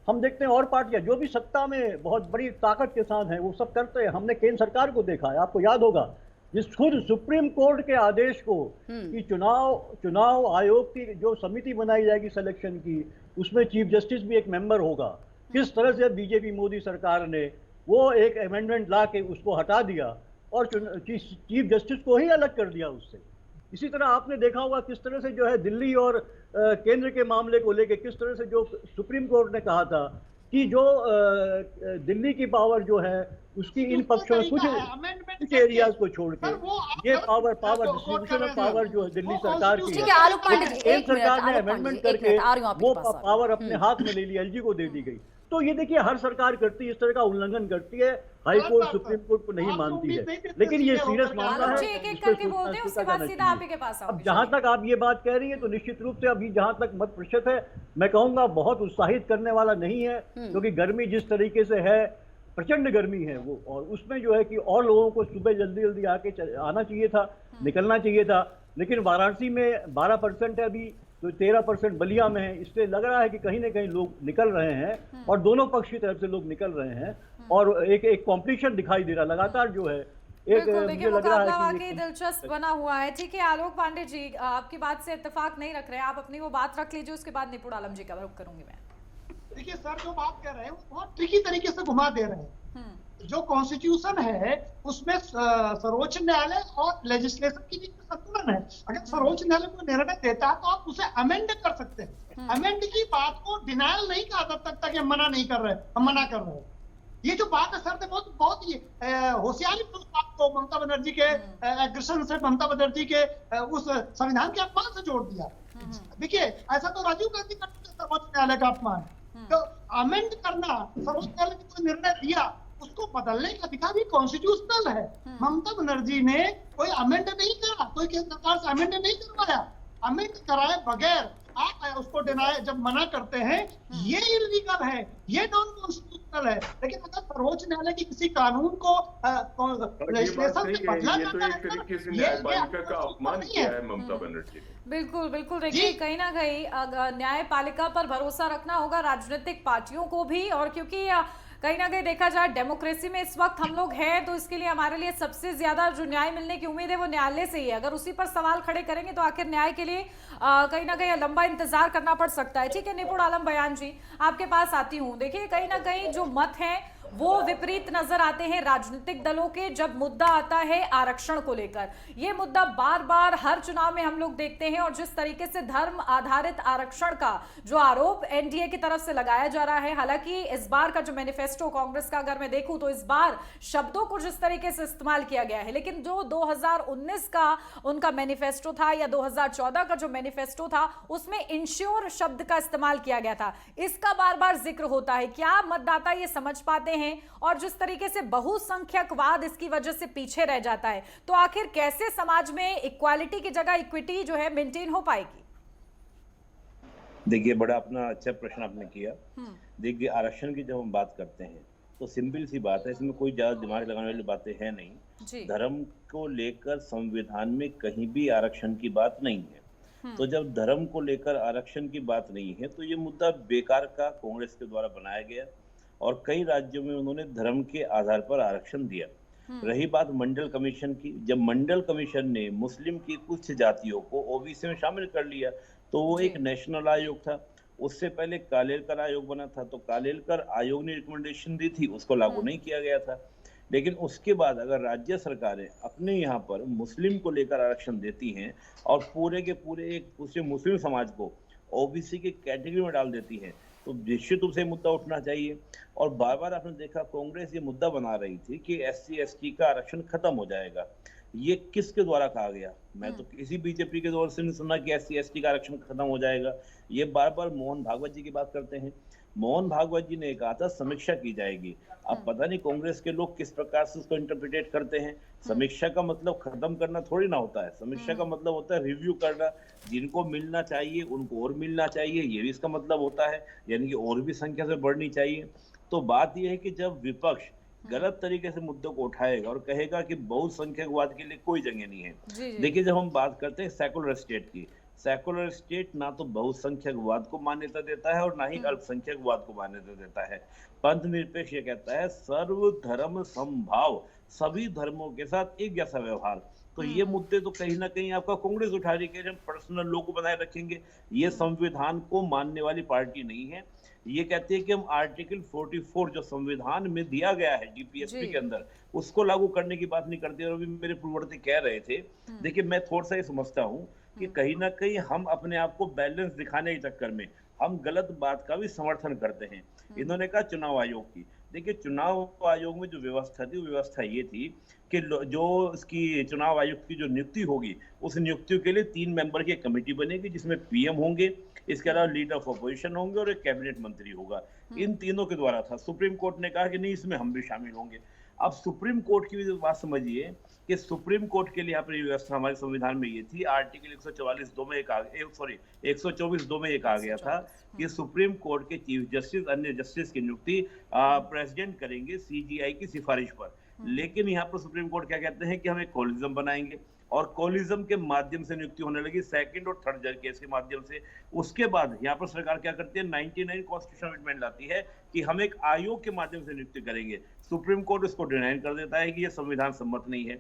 S8: हम देखते हैं और पार्टियां जो भी सत्ता में बहुत बड़ी ताकत के साथ हैं वो सब करते हैं। हमने केंद्र सरकार को देखा है, आपको याद होगा, जिस खुद सुप्रीम कोर्ट के आदेश को कि चुनाव आयोग की जो समिति बनाई जाएगी सिलेक्शन की, उसमें चीफ जस्टिस भी एक मेंबर होगा, किस तरह से बीजेपी मोदी सरकार ने वो एक अमेंडमेंट ला के उसको हटा दिया और चीफ जस्टिस को ही अलग कर दिया उससे। इसी तरह आपने देखा होगा किस तरह से जो है दिल्ली और केंद्र के मामले को लेकर किस तरह से जो सुप्रीम कोर्ट ने कहा था कि जो दिल्ली की पावर जो है उसकी इन पक्षों में कुछ एरियाज को छोड़ के ये पावर डिस्ट्रीब्यूशन ऑफ पावर जो है दिल्ली सरकार की है, केंद्र सरकार ने अमेंडमेंट करके वो पावर अपने हाथ में ले ली, एलजी को दे दी गई। तो ये देखिए हर सरकार करती है, इस तरह का उल्लंघन करती है, हाई कोर्ट सुप्रीम कोर्ट को नहीं मानती है, लेकिन ये सीरियस मामला है। अब जहां तक आप ये बात कह रही है तो निश्चित रूप से अभी जहां तक मत प्रतिशत है मैं कहूंगा बहुत उत्साहित करने वाला नहीं है, क्योंकि गर्मी जिस तरीके से है, प्रचंड गर्मी है वो, और उसमें जो है कि और लोगों को सुबह जल्दी जल्दी आके आना चाहिए था, निकलना चाहिए था, लेकिन वाराणसी में 12% है अभी, तो 13% बलिया में है, इसलिए लग रहा है कि कहीं ना कहीं लोग निकल रहे हैं और दोनों पक्ष की तरफ से लोग निकल रहे हैं और एक कॉम्पिटिशन दिखाई दे रहा लगातार जो है। एक मुझे लग रहा है कि
S1: दिलचस्प बना हुआ है। ठीक है आलोक पांडे जी, आपकी बात से इत्तेफाक नहीं रख रहे हैं, आप अपनी वो बात रख लीजिए, उसके बाद निपुण आलम जी का रुख करूंगी मैं।
S6: देखिए सर जो बात कर रहे हैं वो बहुत ट्रिकी तरीके से घुमा दे रहे हैं। जो कॉन्स्टिट्यूशन है उसमें सर्वोच्च न्यायालय और लेजिस्लेशन की भी संतुलन है। अगर सर्वोच्च न्यायालय को निर्णय देता है तो आप उसे अमेंड कर सकते हैं। अमेंड की बात को डिनायल नहीं कहा तब तक कि हम मना नहीं कर रहे, हम मना कर रहे हैं। ये जो बात है सर ने बहुत ही होशियारी उस बात को ममता बनर्जी के एग्रेशन से, ममता बनर्जी के उस संविधान के अपमान से जोड़ दिया। देखिए ऐसा तो राजीव गांधी करते थे सर्वोच्च न्यायालय का अपमान। तो अमेंड करना, सर्वोच्च न्यायालय ने कोई निर्णय दिया उसको बदलने का अधिकार भी कॉन्स्टिट्यूशनल है। ममता बनर्जी ने कोई अमेंड नहीं करा, कोई सरकार से अमेंड नहीं करवाया। अमेंड कराए बगैर आप उसको डिनाई जब मना करते हैं, ये इलीगल है, ये नॉन कॉन्स्टिट्यूशनल है। लेकिन अगर सर्वोच्च न्यायालय की किसी कानून को लेजिस्लेशन से बदला जाता है,
S1: बिल्कुल बिल्कुल। देखिए कहीं ना कहीं न्यायपालिका पर भरोसा रखना होगा राजनीतिक पार्टियों को भी, और क्योंकि कहीं ना कहीं देखा जाए डेमोक्रेसी में इस वक्त हम लोग हैं, तो इसके लिए हमारे लिए सबसे ज्यादा जो न्याय मिलने की उम्मीद है वो न्यायालय से ही है। अगर उसी पर सवाल खड़े करेंगे तो आखिर न्याय के लिए कहीं ना कहीं लंबा इंतजार करना पड़ सकता है। ठीक है निपुण आलम बयान जी, आपके पास आती हूँ। देखिए कहीं ना कहीं जो मत हैं वो विपरीत नजर आते हैं राजनीतिक दलों के जब मुद्दा आता है आरक्षण को लेकर। ये मुद्दा बार बार हर चुनाव में हम लोग देखते हैं, और जिस तरीके से धर्म आधारित आरक्षण का जो आरोप एनडीए की तरफ से लगाया जा रहा है, हालांकि इस बार का जो मैनिफेस्टो कांग्रेस का अगर मैं देखूं तो इस बार शब्दों को जिस तरीके से इस्तेमाल किया गया है, लेकिन जो 2019 का उनका मैनिफेस्टो था या 2014 का जो मैनिफेस्टो था उसमें इंश्योर शब्द का इस्तेमाल किया गया था। इसका बार बार जिक्र होता है। क्या मतदाता ये समझ पाते हैं? और जिस तरीके से बहुसंख्यकवाद इसकी वजह से पीछे रह जाता है, तो आखिर कैसे समाज में इक्वालिटी की जगह इक्विटी जो है मेंटेन हो पाएगी?
S11: देखिए बड़ा अपना अच्छा प्रश्न आपने किया। देखिए आरक्षण की जब हम बात करते हैं तो सिंपल सी बात है, इसमें कोई ज्यादा दिमाग लगाने वाली बातें हैं नहीं। धर्म को लेकर संविधान में कहीं भी आरक्षण की बात नहीं है। तो जब धर्म को लेकर आरक्षण की बात नहीं है तो ये मुद्दा बेकार का कांग्रेस के द्वारा बनाया गया, और कई राज्यों में उन्होंने धर्म के आधार पर आरक्षण दिया। रही बात मंडल कमीशन की, जब मंडल कमीशन ने मुस्लिम की कुछ जातियों को ओबीसी में शामिल कर लिया तो वो एक नेशनल आयोग था। उससे पहले कालेलकर आयोग बना था, तो कालेलकर आयोग ने रिकमेंडेशन दी थी, उसको लागू नहीं किया गया था। लेकिन उसके बाद अगर राज्य सरकारें अपने यहाँ पर मुस्लिम को लेकर आरक्षण देती हैं और पूरे के पूरे एक दूसरे मुस्लिम समाज को ओबीसी की कैटेगरी में डाल देती हैं, तो निश्चित रूप से मुद्दा उठना चाहिए। और बार बार आपने देखा कांग्रेस ये मुद्दा बना रही थी कि एससी एसटी का आरक्षण खत्म हो जाएगा। ये किसके द्वारा कहा गया? मैं तो किसी बीजेपी के द्वारा से नहीं सुना कि एससी एसटी का आरक्षण खत्म हो जाएगा। ये बार बार मोहन भागवत जी की बात करते हैं। मोहन भागवत जी ने कहा था समीक्षा की जाएगी। अब पता नहीं कांग्रेस के लोग किस प्रकार से उसको इंटरप्रिटेट करते हैं। समीक्षा का मतलब खत्म करना थोड़ी ना होता है। समीक्षा का मतलब होता है रिव्यू करना, जिनको मिलना चाहिए उनको और मिलना चाहिए, ये भी इसका मतलब होता है, यानी कि और भी संख्या से बढ़नी चाहिए। तो बात यह है कि जब विपक्ष गलत तरीके से मुद्दों को उठाएगा और कहेगा कि बहुसंख्यकवाद के लिए कोई जगह नहीं है। देखिए जब हम बात करते हैं सेकुलर स्टेट की, सेकुलर स्टेट ना तो बहुसंख्यकवाद को मान्यता देता है और ना ही अल्पसंख्यकवाद को मान्यता देता है। पंथ निरपेक्ष ये कहता है सर्व धर्म समभाव, सभी धर्मों के साथ एक जैसा व्यवहार। तो ये मुद्दे तो कहीं ना कहीं आपका कांग्रेस उठा रही है, हम पर्सनल लॉ को बनाए रखेंगे। ये संविधान को मानने वाली पार्टी नहीं है। ये कहती है कि हम आर्टिकल 44 जो संविधान में दिया गया है जीपीएसपी के अंदर, उसको लागू करने की बात नहीं करती। और अभी मेरे पूर्ववर्ती कह रहे थे, देखिए मैं थोड़ा सा ये समझता हूँ कि कहीं ना कहीं हम अपने आप को बैलेंस दिखाने के चक्कर में हम गलत बात का भी समर्थन करते हैं। इन्होंने कहा चुनाव आयोग की, देखिए चुनाव आयोग में जो व्यवस्था थी वो व्यवस्था ये थी कि जो इसकी चुनाव आयुक्त की जो नियुक्ति होगी उस नियुक्तियों के लिए 3 मेंबर की कमेटी बनेगी, जिसमें पीएम होंगे, इसके अलावा लीडर ऑफ अपोजिशन होंगे और एक कैबिनेट मंत्री होगा। इन तीनों के द्वारा था। सुप्रीम कोर्ट ने कहा कि नहीं इसमें हम भी शामिल होंगे। अब सुप्रीम कोर्ट की भी बात समझिए कि सुप्रीम कोर्ट के लिए यहाँ पर व्यवस्था हमारे संविधान में ये थी, आर्टिकल 144(2) में 124(2) में एक आ गया था कि सुप्रीम कोर्ट के चीफ जस्टिस अन्य जस्टिस की नियुक्ति प्रेसिडेंट करेंगे सीजीआई की सिफारिश पर। लेकिन यहाँ पर सुप्रीम कोर्ट क्या कहते हैं कि हम एक कोलिज्म बनाएंगे, और कोलिज्म के माध्यम से नियुक्ति होने लगी सेकंड और थर्ड जज केस के माध्यम से। उसके बाद यहाँ पर सरकार क्या करती है, 99 कॉन्स्टिट्यूशन अमेंडमेंट लाती है कि हम एक आयोग के माध्यम से नियुक्ति करेंगे। सुप्रीम कोर्ट उसको डिनाई कर देता है कि यह संविधान सम्मत नहीं है।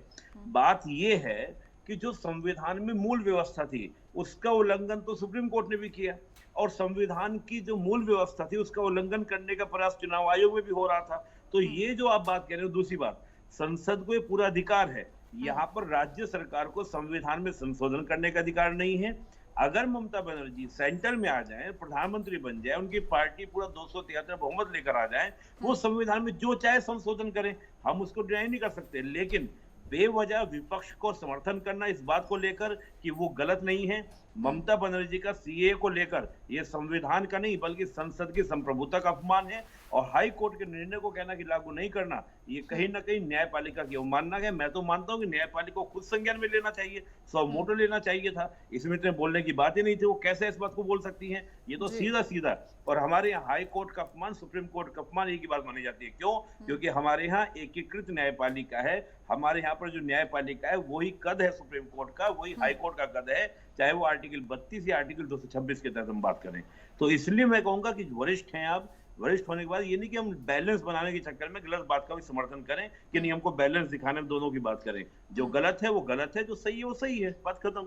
S11: बात यह है कि जो संविधान में मूल व्यवस्था थी उसका उल्लंघन तो सुप्रीम कोर्ट ने भी किया, और संविधान की जो मूल व्यवस्था थी उसका उल्लंघन करने का प्रयास चुनाव आयोग में भी हो रहा था। तो ये जो आप बात कह रहे हो, दूसरी बात, संसद को ये पूरा अधिकार है, यहाँ पर राज्य सरकार को संविधान में संशोधन करने का अधिकार नहीं है। अगर ममता बनर्जी सेंटर में आ जाए, प्रधानमंत्री बन जाए, उनकी पार्टी पूरा 273 बहुमत लेकर आ जाए, वो संविधान में जो चाहे संशोधन करें, हम उसको डिनाई नहीं कर सकते। लेकिन बेवजह विपक्ष को समर्थन करना इस बात को लेकर कि वो गलत नहीं है। ममता बनर्जी का सीए को लेकर ये संविधान का नहीं बल्कि संसद की संप्रभुता का अपमान है, और हाई कोर्ट के निर्णय को कहना कि लागू नहीं करना ये कहीं ना कहीं न्यायपालिका की अवमानना है। मैं तो मानता हूं कि न्यायपालिका को खुद संज्ञान में लेना चाहिए, सौ मोटो लेना चाहिए था। इसमें तो बोलने की बात ही नहीं थी, वो कैसे इस बात को बोल सकती हैं? ये तो सीधा सीधा। और हमारे यहाँ हाई कोर्ट का अपमान, सुप्रीम कोर्ट का अपमान एक ही बात मानी जाती है। क्यों? क्योंकि हमारे यहाँ एकीकृत न्यायपालिका है। हमारे यहाँ पर जो न्यायपालिका है वही कद है सुप्रीम कोर्ट का, वही हाई कोर्ट का कद है, चाहे वो आर्टिकल 32 या आर्टिकल 226 के तहत हम बात करें। तो इसलिए मैं कहूंगा कि वरिष्ठ हैं आप, वरिष्ठ होने के बाद ये नहीं कि हम बैलेंस बनाने के चक्कर में गलत बात का भी समर्थन करें कि नहीं हमको बैलेंस दिखाने में दोनों की बात करें। जो गलत है वो गलत है, जो सही है वो सही है, बात खत्म।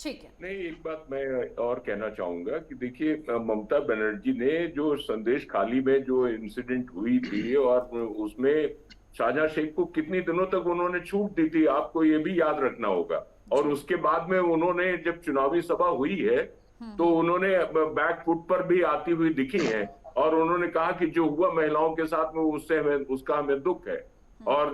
S7: ठीक है।
S5: नहीं, एक बात मैं और कहना चाहूंगा कि देखिए, ममता बनर्जी ने जो संदेश खाली में जो इंसिडेंट हुई थी और उसमें शाहजहां शेख को कितनी दिनों तक उन्होंने छूट दी थी, आपको ये भी याद रखना होगा। और उसके बाद में उन्होंने जब चुनावी सभा हुई है तो उन्होंने बैक फुट पर भी आती हुई दिखी है और उन्होंने कहा कि जो हुआ महिलाओं के साथ में उसका हमें दुख है और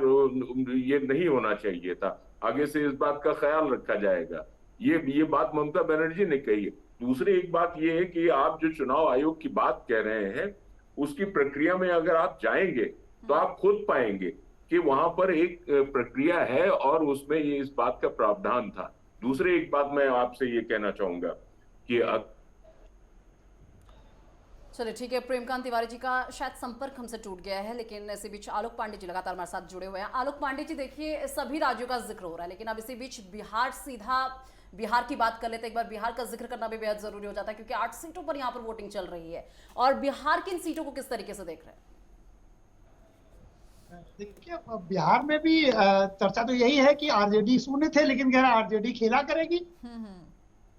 S5: ये नहीं होना चाहिए था, आगे से इस बात का ख्याल रखा जाएगा। ये बात ममता बनर्जी ने कही है। दूसरी एक बात ये है कि आप जो चुनाव आयोग की बात कह रहे हैं उसकी प्रक्रिया में अगर आप जाएंगे तो आप खुद पाएंगे कि वहां पर एक प्रक्रिया है और उसमें ये इस बात का प्रावधान था। दूसरी एक बात मैं आपसे ये कहना चाहूंगा कि
S7: चलिए ठीक है, प्रेमकांत तिवारी जी का शायद संपर्क हमसे टूट गया है, लेकिन इसी बीच आलोक पांडे जी लगातार हमारे साथ जुड़े हुए हैं। आलोक पांडे जी, देखिए सभी राज्यों का जिक्र हो रहा है, लेकिन अब इसी बीच बिहार की बात कर लेते हैं। एक बार बिहार का जिक्र करना भी बेहद जरूरी हो जाता है क्योंकि 8 सीटों पर यहाँ पर वोटिंग चल रही है, और बिहार की इन सीटों को किस तरीके से देख रहे हैं?
S6: देखिए, बिहार में भी चर्चा तो यही है कि आरजेडी शून्य थे, लेकिन कह रहा आरजेडी खेला करेगी।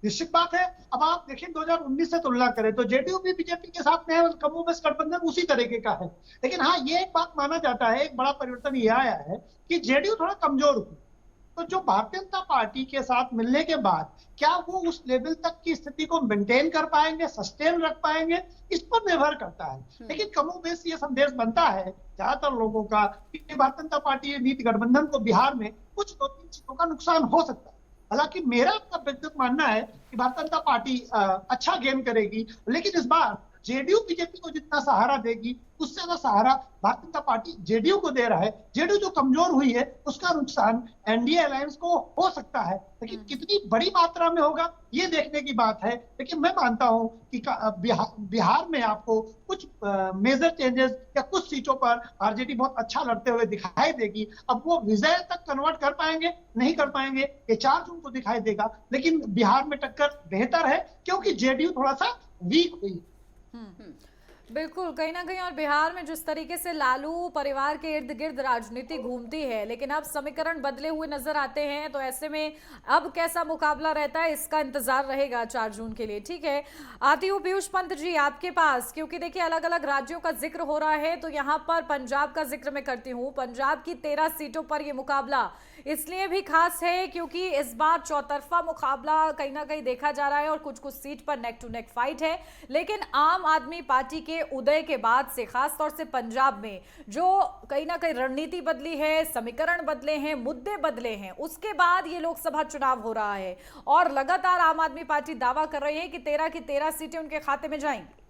S6: निश्चित बात है। अब आप देखिए 2019 से तुलना करें तो जेडीयू भी बीजेपी के साथ में है और कमोबेश गठबंधन उसी तरीके का है। लेकिन हाँ, ये एक बात माना जाता है, एक बड़ा परिवर्तन ये आया है कि जेडीयू थोड़ा कमजोर हुई। तो जो भारतीय जनता पार्टी के साथ मिलने के बाद क्या वो उस लेवल तक की स्थिति को मेंटेन कर पाएंगे, सस्टेन रख पाएंगे, इस पर निर्भर करता है। लेकिन कमोबेश ये संदेश बनता है ज्यादातर लोगों का कि भारतीय जनता पार्टी नीति गठबंधन को बिहार में कुछ 2-3 सीटों का नुकसान हो सकता है। हालांकि मेरा व्यक्तिगत मानना है कि भारतीय जनता पार्टी अच्छा गेन करेगी, लेकिन इस बार जेडीयू बीजेपी को जितना सहारा देगी उससे ज्यादा सहारा भारतीय जनता पार्टी जेडीयू को दे रहा है। जेडीयू जो कमजोर हुई है उसका नुकसान एनडीए अलायंस को हो सकता है, लेकिन कितनी बड़ी मात्रा में होगा ये देखने की बात है। लेकिन मैं मानता हूं कि बिहार में आपको कुछ मेजर चेंजेस या कुछ सीटों पर आरजेडी बहुत अच्छा लड़ते हुए दिखाई देगी। अब वो विजय तक कन्वर्ट कर पाएंगे नहीं कर पाएंगे ये 4 जून को दिखाई देगा, लेकिन बिहार में टक्कर बेहतर है क्योंकि जेडीयू थोड़ा सा वीक हुई।
S1: बिल्कुल, कहीं ना कहीं और बिहार में जिस तरीके से लालू परिवार के इर्द गिर्द राजनीति घूमती है, लेकिन अब समीकरण बदले हुए नजर आते हैं, तो ऐसे में अब कैसा मुकाबला रहता है इसका इंतजार रहेगा 4 जून के लिए। ठीक है, आती हूँ पीयूष पंत जी आपके पास, क्योंकि देखिए अलग अलग राज्यों का जिक्र हो रहा है, तो यहाँ पर पंजाब का जिक्र मैं करती हूँ। पंजाब की 13 सीटों पर यह मुकाबला इसलिए भी खास है क्योंकि इस बार चौतरफा मुकाबला कहीं ना कहीं देखा जा रहा है और कुछ कुछ सीट पर नेक टू नेक फाइट है। लेकिन आम आदमी पार्टी के उदय के बाद से खास तौर से पंजाब में जो कहीं ना कहीं रणनीति बदली है, समीकरण बदले हैं, मुद्दे बदले हैं, उसके बाद ये लोकसभा चुनाव हो रहा है और लगातार आम आदमी पार्टी दावा कर रही है कि 13 की 13 सीटें उनके खाते में जाएंगी।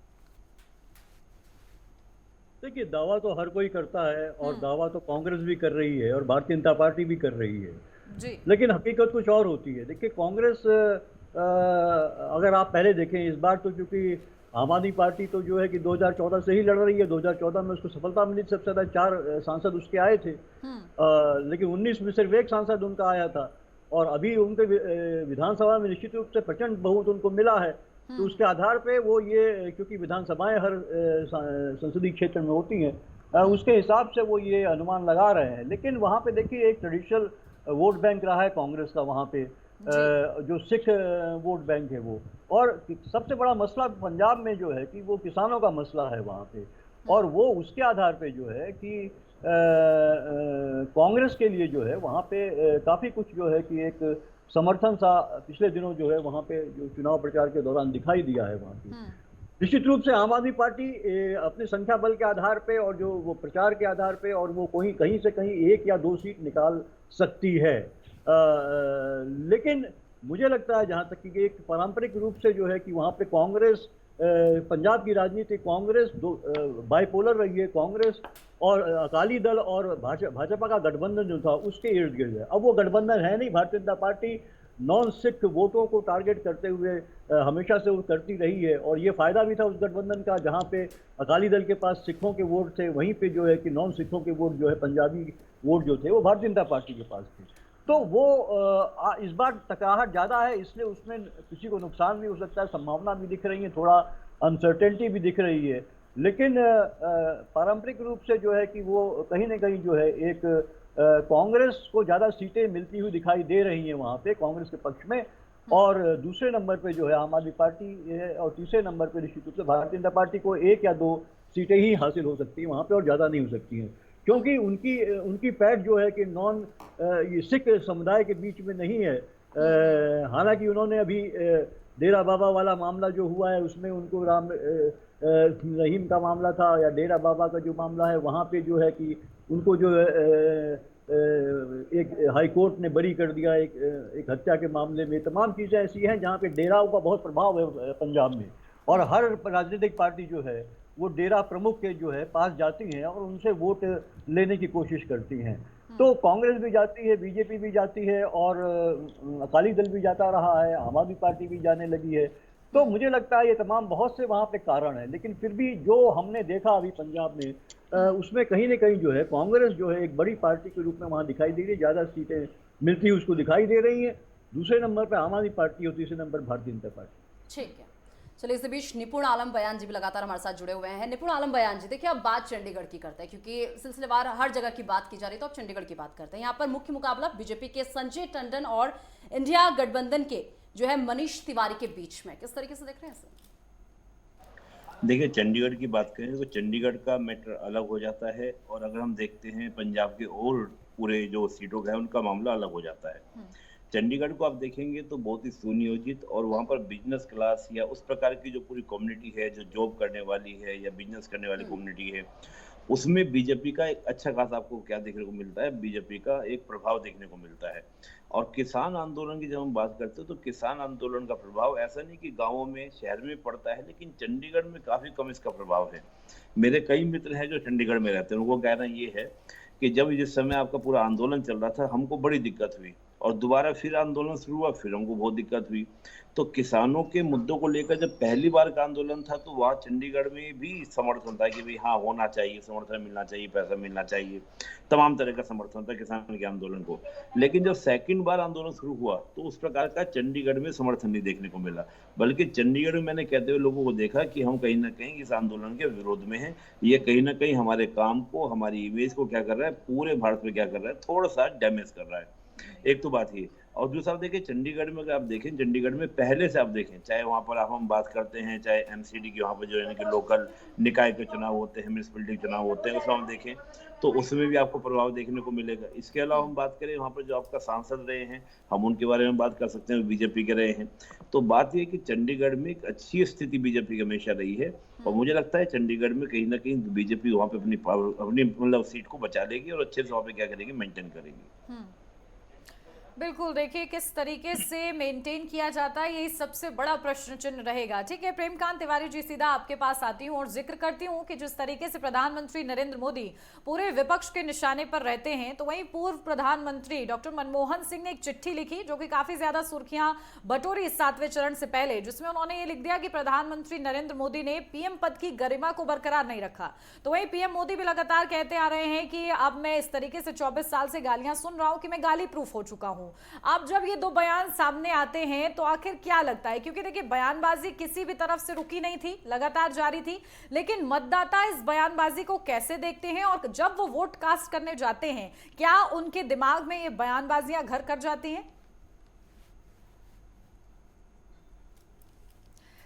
S8: देखिए, दावा तो हर कोई करता है और दावा तो कांग्रेस भी कर रही है और भारतीय जनता पार्टी भी कर रही है
S1: जी।
S8: लेकिन हकीकत कुछ और होती है। देखिए, कांग्रेस अगर आप पहले देखें, इस बार तो चूंकि आम आदमी पार्टी तो जो है कि 2014 से ही लड़ रही है, 2014 में उसको सफलता मिली, सबसे ज्यादा 4 सांसद उसके आए थे, लेकिन 19 में सिर्फ 1 सांसद उनका आया था और अभी उनके विधानसभा में निश्चित रूप से प्रचंड बहुमत उनको मिला है। तो उसके आधार पे वो ये, क्योंकि विधानसभाएं हर संसदीय क्षेत्र में होती हैं, उसके हिसाब से वो ये अनुमान लगा रहे हैं। लेकिन वहाँ पे देखिए एक ट्रेडिशनल वोट बैंक रहा है कांग्रेस का, वहाँ पे जो सिख वोट बैंक है वो, और सबसे बड़ा मसला पंजाब में जो है कि वो किसानों का मसला है वहाँ पे, और वो उसके आधार पे जो है कि कांग्रेस के लिए जो है वहाँ पे काफ़ी कुछ जो है कि एक समर्थन सा पिछले दिनों जो है वहाँ पे जो चुनाव प्रचार के दौरान दिखाई दिया है वहाँ पे। निश्चित रूप से आम आदमी पार्टी अपने संख्या बल के आधार पे और जो वो प्रचार के आधार पे और वो कहीं से कहीं 1 या 2 सीट निकाल सकती है। लेकिन मुझे लगता है जहाँ तक कि एक पारंपरिक रूप से जो है कि वहाँ पे कांग्रेस, पंजाब की राजनीति कांग्रेस बाइपोलर रही है। कांग्रेस और अकाली दल और भाजपा का गठबंधन जो था उसके इर्द गिर्द है। अब वो गठबंधन है नहीं। भारतीय जनता पार्टी नॉन सिख वोटों को टारगेट करते हुए हमेशा से वो करती रही है और ये फायदा भी था उस गठबंधन का, जहाँ पे अकाली दल के पास सिखों के वोट थे, वहीं पे जो है कि नॉन सिखों के वोट जो है पंजाबी वोट जो थे वो भारतीय जनता पार्टी के पास थे। तो वो इस बार टकराहट ज़्यादा है, इसलिए उसमें किसी को नुकसान भी हो सकता है, संभावना भी दिख रही है, थोड़ा अनसर्टेनिटी भी दिख रही है। लेकिन पारंपरिक रूप से जो है कि वो कहीं ना कहीं जो है एक कांग्रेस को ज़्यादा सीटें मिलती हुई दिखाई दे रही हैं वहाँ पे कांग्रेस के पक्ष में, और दूसरे नंबर पे जो है आम आदमी पार्टी है, और तीसरे नंबर पे निश्चित रूप से भारतीय जनता पार्टी को 1 या 2 सीटें ही हासिल हो सकती हैं वहाँ पे और ज़्यादा नहीं हो सकती हैं, क्योंकि उनकी पैठ जो है कि ये सिख समुदाय के बीच में नहीं है। हालांकि उन्होंने अभी डेरा बाबा वाला मामला जो हुआ है उसमें उनको राम रहीम का मामला था या डेरा बाबा का जो मामला है वहाँ पे जो है कि उनको जो एक हाई कोर्ट ने बरी कर दिया एक हत्या के मामले में। तमाम चीज़ें ऐसी हैं जहाँ पे डेराओं का बहुत प्रभाव है पंजाब में, और हर राजनीतिक पार्टी जो है वो डेरा प्रमुख के जो है पास जाती हैं और उनसे वोट लेने की कोशिश करती हैं। तो कांग्रेस भी जाती है, बीजेपी भी जाती है, और अकाली दल भी जाता रहा है, आम आदमी पार्टी भी जाने लगी है। तो मुझे लगता है ये तमाम बहुत से वहाँ पे कारण है, लेकिन फिर भी जो हमने देखा अभी पंजाब में उसमें कहीं ना कहीं जो है कांग्रेस जो है एक बड़ी पार्टी के रूप में वहाँ दिखाई दे रही है, ज़्यादा सीटें मिलती हुई उसको दिखाई दे रही हैं। दूसरे नंबर पर आम आदमी पार्टी और तीसरे नंबर भारतीय जनता पार्टी।
S7: ठीक है, चलिए इस बीच निपुण आलम बयान जी भी लगातार हमारे साथ जुड़े हुए हैं। निपुण आलम बयान जी, देखिए अब बात चंडीगढ़ की करते हैं, क्योंकि सिलसिलेवार हर जगह की बात की जा रही है, तो अब चंडीगढ़ की बात करते हैं। यहाँ पर मुख्य मुकाबला बीजेपी के संजय टंडन और इंडिया गठबंधन के जो है मनीष तिवारी के बीच में, किस तरीके से देख रहे हैं सर?
S11: देखिए, चंडीगढ़ की बात करें तो चंडीगढ़ का मैटर अलग हो जाता है, और अगर हम देखते हैं पंजाब के और पूरे जो सीटों का है उनका मामला अलग हो जाता है। चंडीगढ़ को आप देखेंगे तो बहुत ही सुनियोजित, और वहाँ पर बिजनेस क्लास या उस प्रकार की जो पूरी कम्युनिटी है जो जॉब करने वाली है या बिजनेस करने वाली कम्युनिटी है, उसमें बीजेपी का एक अच्छा खासा आपको क्या देखने को मिलता है, बीजेपी का एक प्रभाव देखने को मिलता है। और किसान आंदोलन की जब हम बात करते हैं तो किसान आंदोलन का प्रभाव ऐसा नहीं कि गाँवों में शहर में पड़ता है, लेकिन चंडीगढ़ में काफी कम इसका प्रभाव है। मेरे कई मित्र हैं जो चंडीगढ़ में रहते हैं, उनको कहना ये है कि जब जिस समय आपका पूरा आंदोलन चल रहा था हमको बड़ी दिक्कत हुई, और दोबारा फिर आंदोलन शुरू हुआ, फिर हमको बहुत दिक्कत हुई। तो किसानों के मुद्दों को लेकर जब पहली बार का आंदोलन था तो वहाँ चंडीगढ़ में भी समर्थन था कि भाई हाँ होना चाहिए, समर्थन मिलना चाहिए, पैसा मिलना चाहिए, तमाम तरह का समर्थन था किसान के आंदोलन को। लेकिन जब सेकंड बार आंदोलन शुरू हुआ तो उस प्रकार का चंडीगढ़ में समर्थन नहीं देखने को मिला, बल्कि चंडीगढ़ में मैंने कहते हुए लोगों को देखा कि हम कहीं ना कहीं इस आंदोलन के विरोध में हैं, ये कहीं ना कहीं हमारे काम को, हमारी इमेज को क्या कर रहा है, पूरे भारत में क्या कर रहा है, थोड़ा सा डैमेज कर रहा है। एक तो बात ये, और दूसरा देखिए चंडीगढ़ में अगर आप देखें, चंडीगढ़ में पहले से आप देखें, चाहे वहाँ पर हम बात करते हैं, चाहे एमसीडी की वहाँ पर जो है कि लोकल निकाय के चुनाव होते हैं, म्यूनिसिपैलिटी के चुनाव होते हैं, उसमें हम देखें तो उसमें भी आपको प्रभाव देखने को मिलेगा। इसके अलावा हम बात करें वहाँ पर जो आपका सांसद रहे हैं, हम उनके बारे में बात कर सकते हैं, बीजेपी के रहे हैं। तो बात यह कि चंडीगढ़ में एक अच्छी स्थिति बीजेपी की हमेशा रही है, और मुझे लगता है चंडीगढ़ में कहीं ना कहीं बीजेपी वहाँ पे अपनी मतलब सीट को बचा लेगी और अच्छे से वहाँ पे क्या करेगी, मेंटेन करेगी।
S1: बिल्कुल, देखिए किस तरीके से मेंटेन किया जाता है यही सबसे बड़ा प्रश्न चिन्ह रहेगा। ठीक है, प्रेमकांत तिवारी जी, सीधा आपके पास आती हूँ और जिक्र करती हूँ कि जिस तरीके से प्रधानमंत्री नरेंद्र मोदी पूरे विपक्ष के निशाने पर रहते हैं, तो वहीं पूर्व प्रधानमंत्री डॉक्टर मनमोहन सिंह ने एक चिट्ठी लिखी जो कि काफी ज्यादा सुर्खियां बटोरी इस 7वें चरण से पहले, जिसमें उन्होंने ये लिख दिया कि प्रधानमंत्री नरेंद्र मोदी ने पीएम पद की गरिमा को बरकरार नहीं रखा। तो वहीं पीएम मोदी भी लगातार कहते आ रहे हैं कि अब मैं इस तरीके से 24 साल से गालियां सुन रहा हूं कि मैं गाली प्रूफ हो चुका हूं। अब जब ये दो बयान सामने आते हैं तो आखिर क्या लगता है, क्योंकि देखिए बयानबाजी किसी भी तरफ से रुकी नहीं थी, लगातार जारी थी, लेकिन मतदाता इस बयानबाजी को कैसे देखते हैं और जब वो वोट कास्ट करने जाते हैं क्या उनके दिमाग में ये बयानबाजियां घर कर जाती हैं?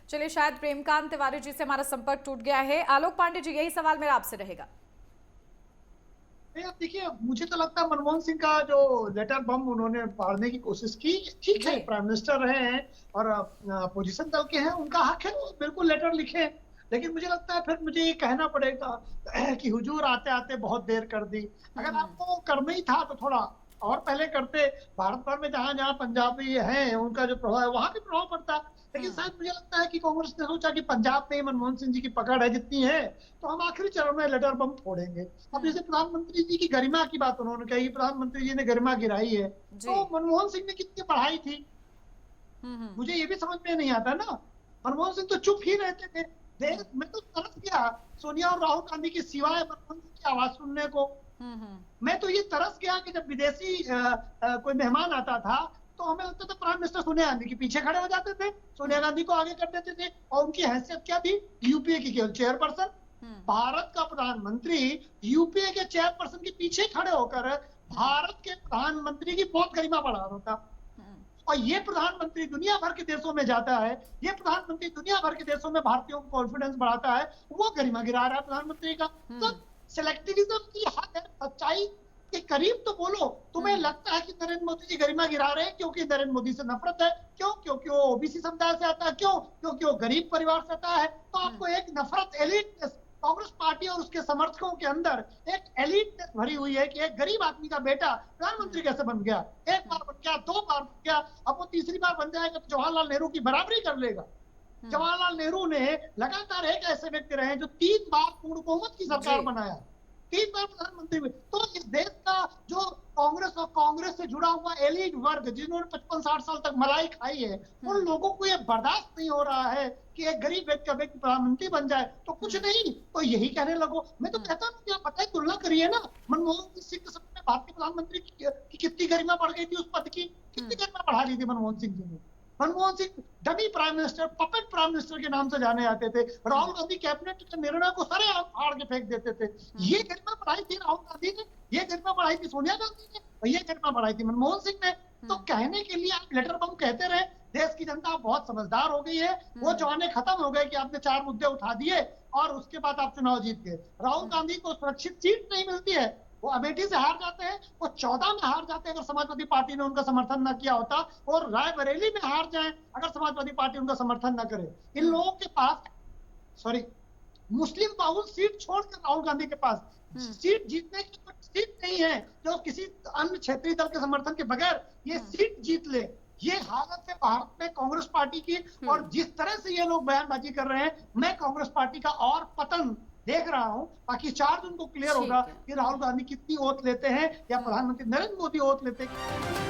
S1: चलिए, शायद प्रेमकांत तिवारी जी से हमारा संपर्क टूट गया है। आलोक पांडे जी, यही सवाल मेरा आपसे रहेगा।
S6: देखिए, मुझे तो लगता है मनमोहन सिंह का जो लेटर बम उन्होंने फाड़ने की कोशिश की, ठीक है, प्राइम मिनिस्टर रहे हैं और अपोजिशन दल के हैं, उनका हक है वो बिल्कुल लेटर लिखे, लेकिन मुझे लगता है फिर मुझे ये कहना पड़ेगा कि हुजूर आते आते बहुत देर कर दी। अगर आपको करना ही था तो थोड़ा और पहले करते। भारत भर में जहां जहां पंजाबी हैं उनका जो प्रभाव है वहां भी प्रभाव पड़ता है। लेकिन शायद मुझे लगता है कि कांग्रेस ने सोचा कि पंजाब में मनमोहन सिंह जी की पकड़ है जितनी है, तो हम आखिरी चरण में लेटर बम फोड़ेंगे। अब जैसे प्रधानमंत्री जी की गरिमा की बात उन्होंने कही, प्रधानमंत्री जी ने गरिमा गिराई है, तो मनमोहन सिंह ने कितनी बढ़ाई थी मुझे ये भी समझ में नहीं आता ना। मनमोहन सिंह तो चुप ही रहते थे। मैं तो तरस गया सोनिया और राहुल गांधी के सिवाय मनमोहन सिंह की आवाज सुनने को। मैं तो ये तरस गया कि जब विदेशी कोई मेहमान आता था तो हमें लगता था प्राइम मिनिस्टर सोनिया गांधी के पीछे खड़े हो जाते थे, सोनिया गांधी को आगे कर देते थे, और उनकी हैसियत क्या थी? यूपीए की केवल चेयरपर्सन। भारत का प्रधानमंत्री यूपीए के चेयरपर्सन के पीछे खड़े होकर भारत के प्रधानमंत्री की बहुत गरिमा बढ़ा रहा था। और ये प्रधानमंत्री दुनिया भर के देशों में जाता है, ये प्रधानमंत्री दुनिया भर के देशों में भारतीयों को कॉन्फिडेंस बढ़ाता है, वो गरिमा गिरा रहा है प्रधानमंत्री का। तो सिलेक्टिविज्म की हद है। सच्चाई के करीब तो बोलो। तुम्हें लगता है कि नरेंद्र मोदी जी गरिमा गिरा रहे हैं क्योंकि नरेंद्र मोदी से नफरत है? क्यों? क्योंकि वो ओबीसी समुदाय से आता है? क्यों? क्योंकि वो गरीब परिवार से आता है? तो आपको एक नफरत एलिट कांग्रेस पार्टी और उसके समर्थकों के अंदर एक एलिट भरी हुई है कि एक गरीब आदमी का बेटा प्रधानमंत्री कैसे बन गया? एक बार बन गया, 2 बार बन गया, अब वो तीसरी बार बन जाएगा तो जवाहरलाल नेहरू की बराबरी कर लेगा। जवाहरलाल नेहरू ने लगातार एक ऐसे व्यक्ति रहे जो 3 बार पूर्ण बहुमत की सरकार बनाया, 3 बार प्रधानमंत्री हुए। तो इस देश का जो कांग्रेस और कांग्रेस से जुड़ा हुआ एलिट वर्ग जिन्होंने 55-60 साल तक मलाई खाई है, उन लोगों को ये बर्दाश्त नहीं हो रहा है कि एक गरीब व्यक्ति का व्यक्ति प्रधानमंत्री बन जाए। तो कुछ नहीं तो यही कहने लगो। मैं तो कहता हूँ कि आप बताइए, तुलना करिए ना। मनमोहन सिंह के समय में भारत के प्रधानमंत्री की कितनी गरिमा बढ़ गई थी, उस पद की कितनी गरिमा बढ़ा ली थी मनमोहन सिंह जी ने। Manmohan Singh dummy prime minister, puppet prime minister के नाम से जाने जाते थे। राहुल गांधी कैबिनेट के निर्णय को सरेआम फाड़ के फेंक देते थे। ये गरिमा बढ़ाई थी राहुल गांधी ने, ये गरिमा बढ़ाई थी सोनिया गांधी ने, और ये गरिमा बढ़ाई थी मनमोहन सिंह ने। तो कहने के लिए आप लेटर बम कहते रहे। देश की जनता बहुत समझदार हो गई है। वो जमाने खत्म हो गए कि आपने 4 मुद्दे उठा दिए और उसके बाद आप चुनाव जीत गए। राहुल गांधी को सुरक्षित सीट नहीं मिलती है, वो अमेठी से हार जाते हैं, वो 14 में हार जाते हैं अगर समाजवादी पार्टी ने उनका समर्थन न किया होता, और रायबरेली में हार जाएं अगर समाजवादी पार्टी उनका समर्थन न करे। इन लोगों के पास मुस्लिम बाहुल सीट छोड़कर राहुल गांधी के पास सीट जीतने की कोई सीट नहीं है जो किसी अन्य क्षेत्रीय दल के समर्थन के बगैर ये सीट जीत ले। ये हालत है भारत में कांग्रेस पार्टी की, और जिस तरह से ये लोग बयानबाजी कर रहे हैं, मैं कांग्रेस पार्टी का और पतन देख रहा हूं। बाकी 4 दिन को क्लियर होगा कि राहुल गांधी कितनी ओत लेते हैं या प्रधानमंत्री नरेंद्र मोदी ओत लेते हैं।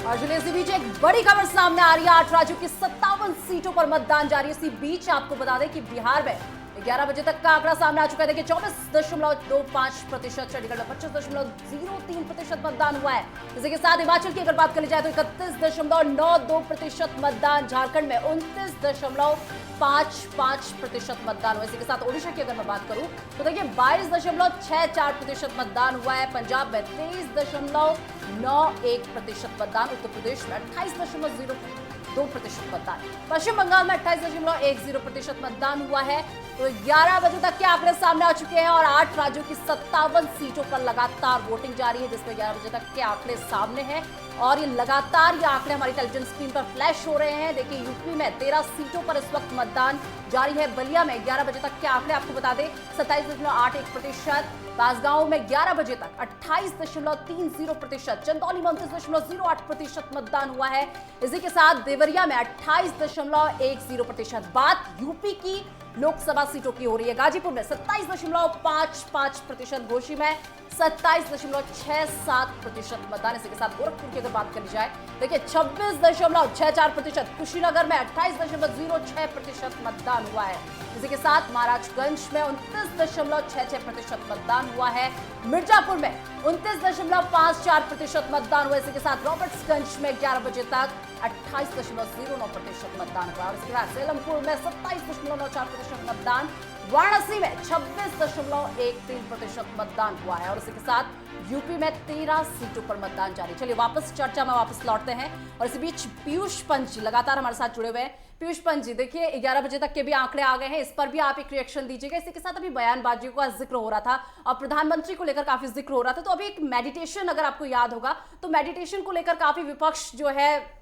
S7: और जुले इसी बीच एक बड़ी खबर सामने आ रही है। 8 राज्यों की 57 सीटों पर मतदान जारी है। इसी बीच आपको बता दें कि बिहार में 11 बजे तक का आंकड़ा सामने आ चुका है। देखिए 24.25%, चंडीगढ़ में 25.03% मतदान हुआ है। इसी के साथ हिमाचल की अगर बात कर ली जाए तो 31.92% मतदान, झारखंड में 29.55% मतदान हुआ। इसी के साथ ओडिशा की अगर मैं बात करूं तो देखिए 22.64% मतदान हुआ है। पंजाब में 23.91% मतदान, उत्तर प्रदेश में 28.02% मतदान, पश्चिम बंगाल में 28.10% मतदान हुआ है। तो 11 बजे तक के आंकड़े सामने आ चुके हैं और 8 राज्यों की 57 सीटों पर लगातार वोटिंग जारी है, जिसमें 11 बजे तक के आंकड़े सामने हैं और ये लगातार ये आंकड़े हमारी टेलीविजन स्क्रीन पर फ्लैश हो रहे हैं। देखिए यूपी में 13 सीटों पर इस वक्त मतदान जारी है। बलिया में 11 बजे तक के आंकड़े आपको बता दें 27.81%, बांसगांव में 11 बजे तक 28.30%, चंदौली में 29.08% मतदान हुआ है। इसी के साथ देवरिया में 28.10%। बात यूपी की लोकसभा सीटों की हो रही है। गाजीपुर में 27.55%, घोसी में 27.67% मतदान। इसी के साथ गोरखपुर की अगर बात कर ली जाए देखिए 26.64%, कुशीनगर में 28.06% मतदान हुआ है। इसी के साथ महाराजगंज में 29.66% मतदान हुआ है। मिर्जापुर में 29.54% मतदान हुआ। इसी के साथ रॉबर्ट्सगंज में 11 बजे तक 28.09% मतदान हुआ और इसके बाद सेलमपुर में 27.94% मतदान, वाराणसी में 26.13% मतदान हुआ है और इसी के साथ यूपी में 13 सीटों पर मतदान जारी। चलिए वापस चर्चा में वापस लौटते हैं और इसी बीच पीयूष पंत जी लगातार हमारे साथ जुड़े हुए हैं। पीयूष पंत जी देखिए 11 बजे तक के भी आंकड़े आ गए हैं, इस पर भी आप एक रिएक्शन दीजिएगा। इसी के साथ अभी बयानबाजी का जिक्र हो रहा था और प्रधानमंत्री को लेकर काफी जिक्र हो रहा था, तो अभी एक मेडिटेशन अगर आपको याद होगा तो मेडिटेशन को लेकर काफी विपक्ष जो है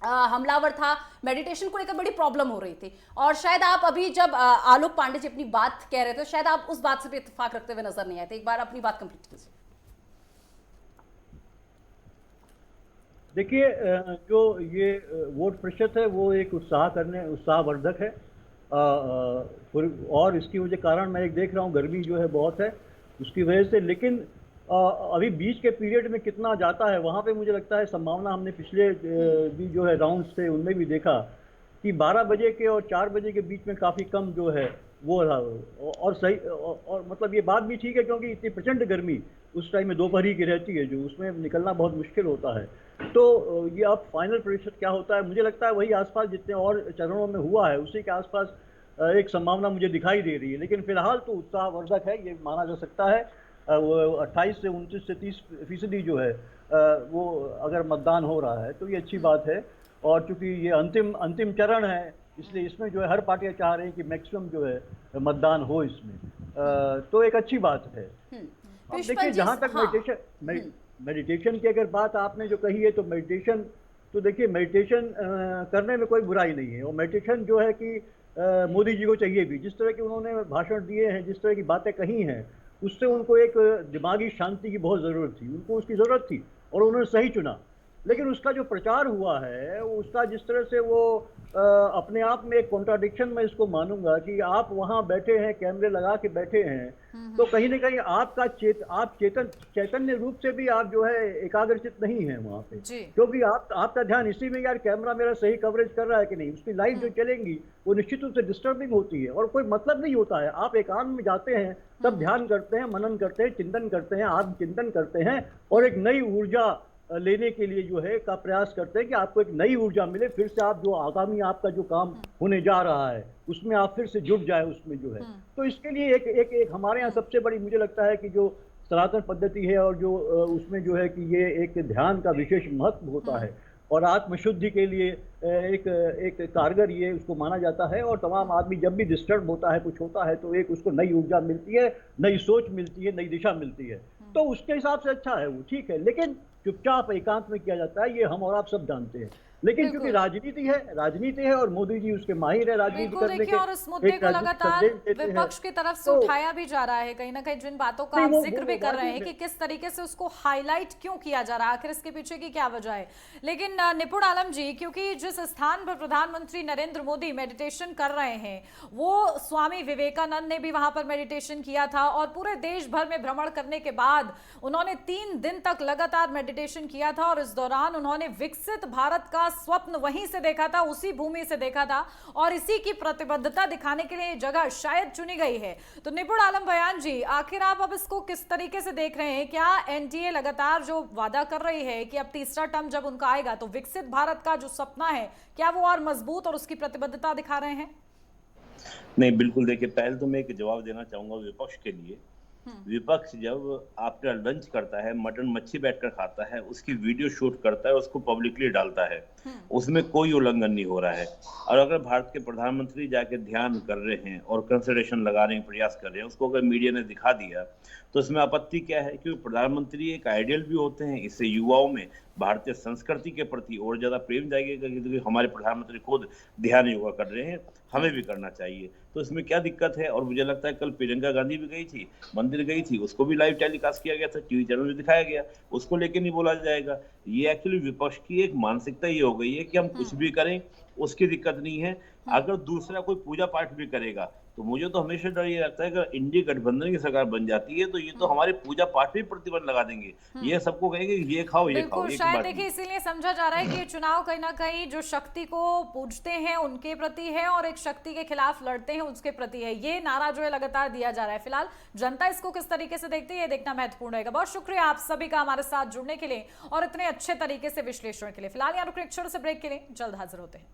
S7: हमलावर था, मेडिटेशन को लेकर बड़ी प्रॉब्लम हो रही थी। और शायद आप अभी जब आलोक पांडे जी अपनी बात कह रहे थे, शायद आप उस बात से भी इत्तेफाक रखते हुए नजर नहीं आए थे। एक बार अपनी बात कंप्लीट कीजिए।
S8: देखिए, जो ये वोट प्रतिशत है वो एक उत्साहवर्धक है। और इसकी वजह कारण मैं एक देख रहा हूँ, गर्मी जो है बहुत है उसकी वजह से। लेकिन अभी बीच के पीरियड में कितना जाता है वहाँ पे मुझे लगता है संभावना, हमने पिछले भी जो है राउंड्स थे उनमें भी देखा कि 12 बजे के और 4 बजे के बीच में काफ़ी कम जो है वो रहा। और सही और मतलब ये बात भी ठीक है, क्योंकि इतनी प्रचंड गर्मी उस टाइम में दोपहरी की रहती है, जो उसमें निकलना बहुत मुश्किल होता है। तो ये अब फाइनल प्रतिशत क्या होता है, मुझे लगता है वही आसपास जितने और चरणों में हुआ है उसी के आसपास एक संभावना मुझे दिखाई दे रही है। लेकिन फिलहाल तो उत्साहवर्धक है, ये माना जा सकता है। वो 28 से 29 से 30% जो है वो अगर मतदान हो रहा है तो ये अच्छी बात है। और चूंकि ये अंतिम चरण है, इसलिए इसमें जो है हर पार्टियां चाह रही हैं कि मैक्सिमम जो है मतदान हो इसमें, तो एक अच्छी बात है। अब देखिए, जहाँ तक मेडिटेशन की अगर बात आपने जो कही है, तो मेडिटेशन तो देखिए, मेडिटेशन करने में कोई बुराई नहीं है। और मेडिटेशन जो है कि मोदी जी को चाहिए भी, जिस तरह के उन्होंने भाषण दिए हैं, जिस तरह की बातें कही हैं, उससे उनको एक दिमागी शांति की बहुत ज़रूरत थी, उनको उसकी ज़रूरत थी और उन्होंने सही चुना। लेकिन उसका जो प्रचार हुआ है, उसका जिस तरह से वो अपने आप में एक कॉन्ट्राडिक्शन मैं इसको मानूंगा कि आप वहाँ बैठे हैं, कैमरे लगा के बैठे हैं, तो कहीं ना कहीं आपका चैतन्य रूप से भी आप जो है एकाग्रचित नहीं है वहाँ पे, क्योंकि आपका ध्यान इसी में, यार कैमरा मेरा सही कवरेज कर रहा है कि नहीं, उसकी लाइट जो चलेंगी वो निश्चित रूप से डिस्टर्बिंग होती है और कोई मतलब नहीं होता है। आप एकांत में जाते हैं, तब ध्यान करते हैं, मनन करते हैं, चिंतन करते हैं, आत्मचिंतन करते हैं और एक नई ऊर्जा लेने के लिए जो है का प्रयास करते हैं कि आपको एक नई ऊर्जा मिले, फिर से आप जो आगामी आपका जो काम होने जा रहा है उसमें आप फिर से जुट जाए उसमें जो है। तो इसके लिए एक हमारे यहाँ सबसे बड़ी मुझे लगता है कि जो सनातन पद्धति है और जो उसमें जो है कि ये एक ध्यान का विशेष महत्व होता है और आत्मशुद्धि के लिए एक कारगर ये उसको माना जाता है। और तमाम आदमी जब भी डिस्टर्ब होता है, कुछ होता है, तो एक उसको नई ऊर्जा मिलती है, नई सोच मिलती है, नई दिशा मिलती है, तो उसके हिसाब से अच्छा है वो, ठीक है। लेकिन चुपचाप एकांत में किया जाता है, ये हम और आप सब जानते हैं। लेकिन क्योंकि राजनीति है और मोदी जी उसके माहिर है राजनीति करने के,
S1: और इस मुद्दे को लगातार विपक्ष की तरफ से उठाया भी जा रहा है, कहीं ना कहीं जिन बातों का आप जिक्र भी कर रहे हैं कि किस तरीके से उसको हाईलाइट क्यों किया जा रहा है, आखिर इसके पीछे की क्या वजह है। लेकिन निपुण आलम जी, क्योंकि जिस स्थान पर प्रधानमंत्री नरेंद्र मोदी मेडिटेशन कर रहे हैं, वो स्वामी विवेकानंद ने भी वहां पर मेडिटेशन किया था और पूरे देश भर में भ्रमण करने के बाद उन्होंने 3 दिन तक लगातार मेडिटेशन किया था और इस दौरान उन्होंने विकसित भारत का स्वप्न वहीं से देखा था, उसी भूमि से देखा था और इसी की प्रतिबद्धता दिखाने के लिए जगह शायद चुनी गई है। तो निपुण आलम बयान जी, आखिर आप अब इसको किस तरीके से देख रहे हैं? क्या एनडीए लगातार जो वादा कर रही है कि अब तीसरा टर्म जब उनका आएगा तो विकसित भारत का जो सपना है, क्या वो और मजबूत और उसकी प्रतिबद्धता दिखा रहे हैं?
S11: नहीं, बिल्कुल। देखिए, पहले तो मैं एक जवाब देना चाहूंगा विपक्ष के लिए। विपक्ष जब आपका लंच करता है, मटन मच्छी बैठकर खाता है, उसकी वीडियो शूट करता है, उसको पब्लिकली डालता है, उसमें कोई उल्लंघन नहीं हो रहा है। और अगर भारत के प्रधानमंत्री जाके ध्यान कर रहे हैं और कंसंट्रेशन लगाने का प्रयास कर रहे हैं, उसको अगर मीडिया ने दिखा दिया तो इसमें आपत्ति क्या है? क्योंकि प्रधानमंत्री एक आइडियल भी होते हैं, इससे युवाओं में भारतीय संस्कृति के प्रति और ज्यादा प्रेम जाएगा कि हमारे प्रधानमंत्री खुद ध्यान योगा कर रहे हैं, हमें भी करना चाहिए। तो इसमें क्या दिक्कत है? और मुझे लगता है कल प्रियंका गांधी भी गई थी, मंदिर गई थी, उसको भी लाइव टेलीकास्ट किया गया था, टीवी चैनल में दिखाया गया, उसको लेके नहीं बोला जाएगा। ये एक्चुअली विपक्ष की एक मानसिकता ये हो गई है कि हम कुछ भी करें, उसकी दिक्कत नहीं है, अगर दूसरा कोई पूजा पाठ भी करेगा तो मुझे तो हमेशा डर ये लगता है कि अगर इंडिया गठबंधन की सरकार बन जाती है तो ये तो हमारे पूजा पाठ पे प्रतिबंध लगा देंगे, ये सबको कहेंगे ये खाओ ये खाओ।
S1: शायद देखिए इसीलिए समझा जा रहा है कि ये चुनाव कहीं ना कहीं जो शक्ति को पूजते हैं उनके प्रति है और एक शक्ति के खिलाफ लड़ते हैं उसके प्रति है, ये नारा जो है लगातार दिया जा रहा है। फिलहाल जनता इसको किस तरीके से देखती है ये देखना महत्वपूर्ण रहेगा। बहुत शुक्रिया आप सभी का हमारे साथ जुड़ने के लिए और इतने अच्छे तरीके से विश्लेषण के लिए। फिलहाल यहाँ रुकने, एक छोटे से ब्रेक के लिए, जल्द हाजिर होते हैं।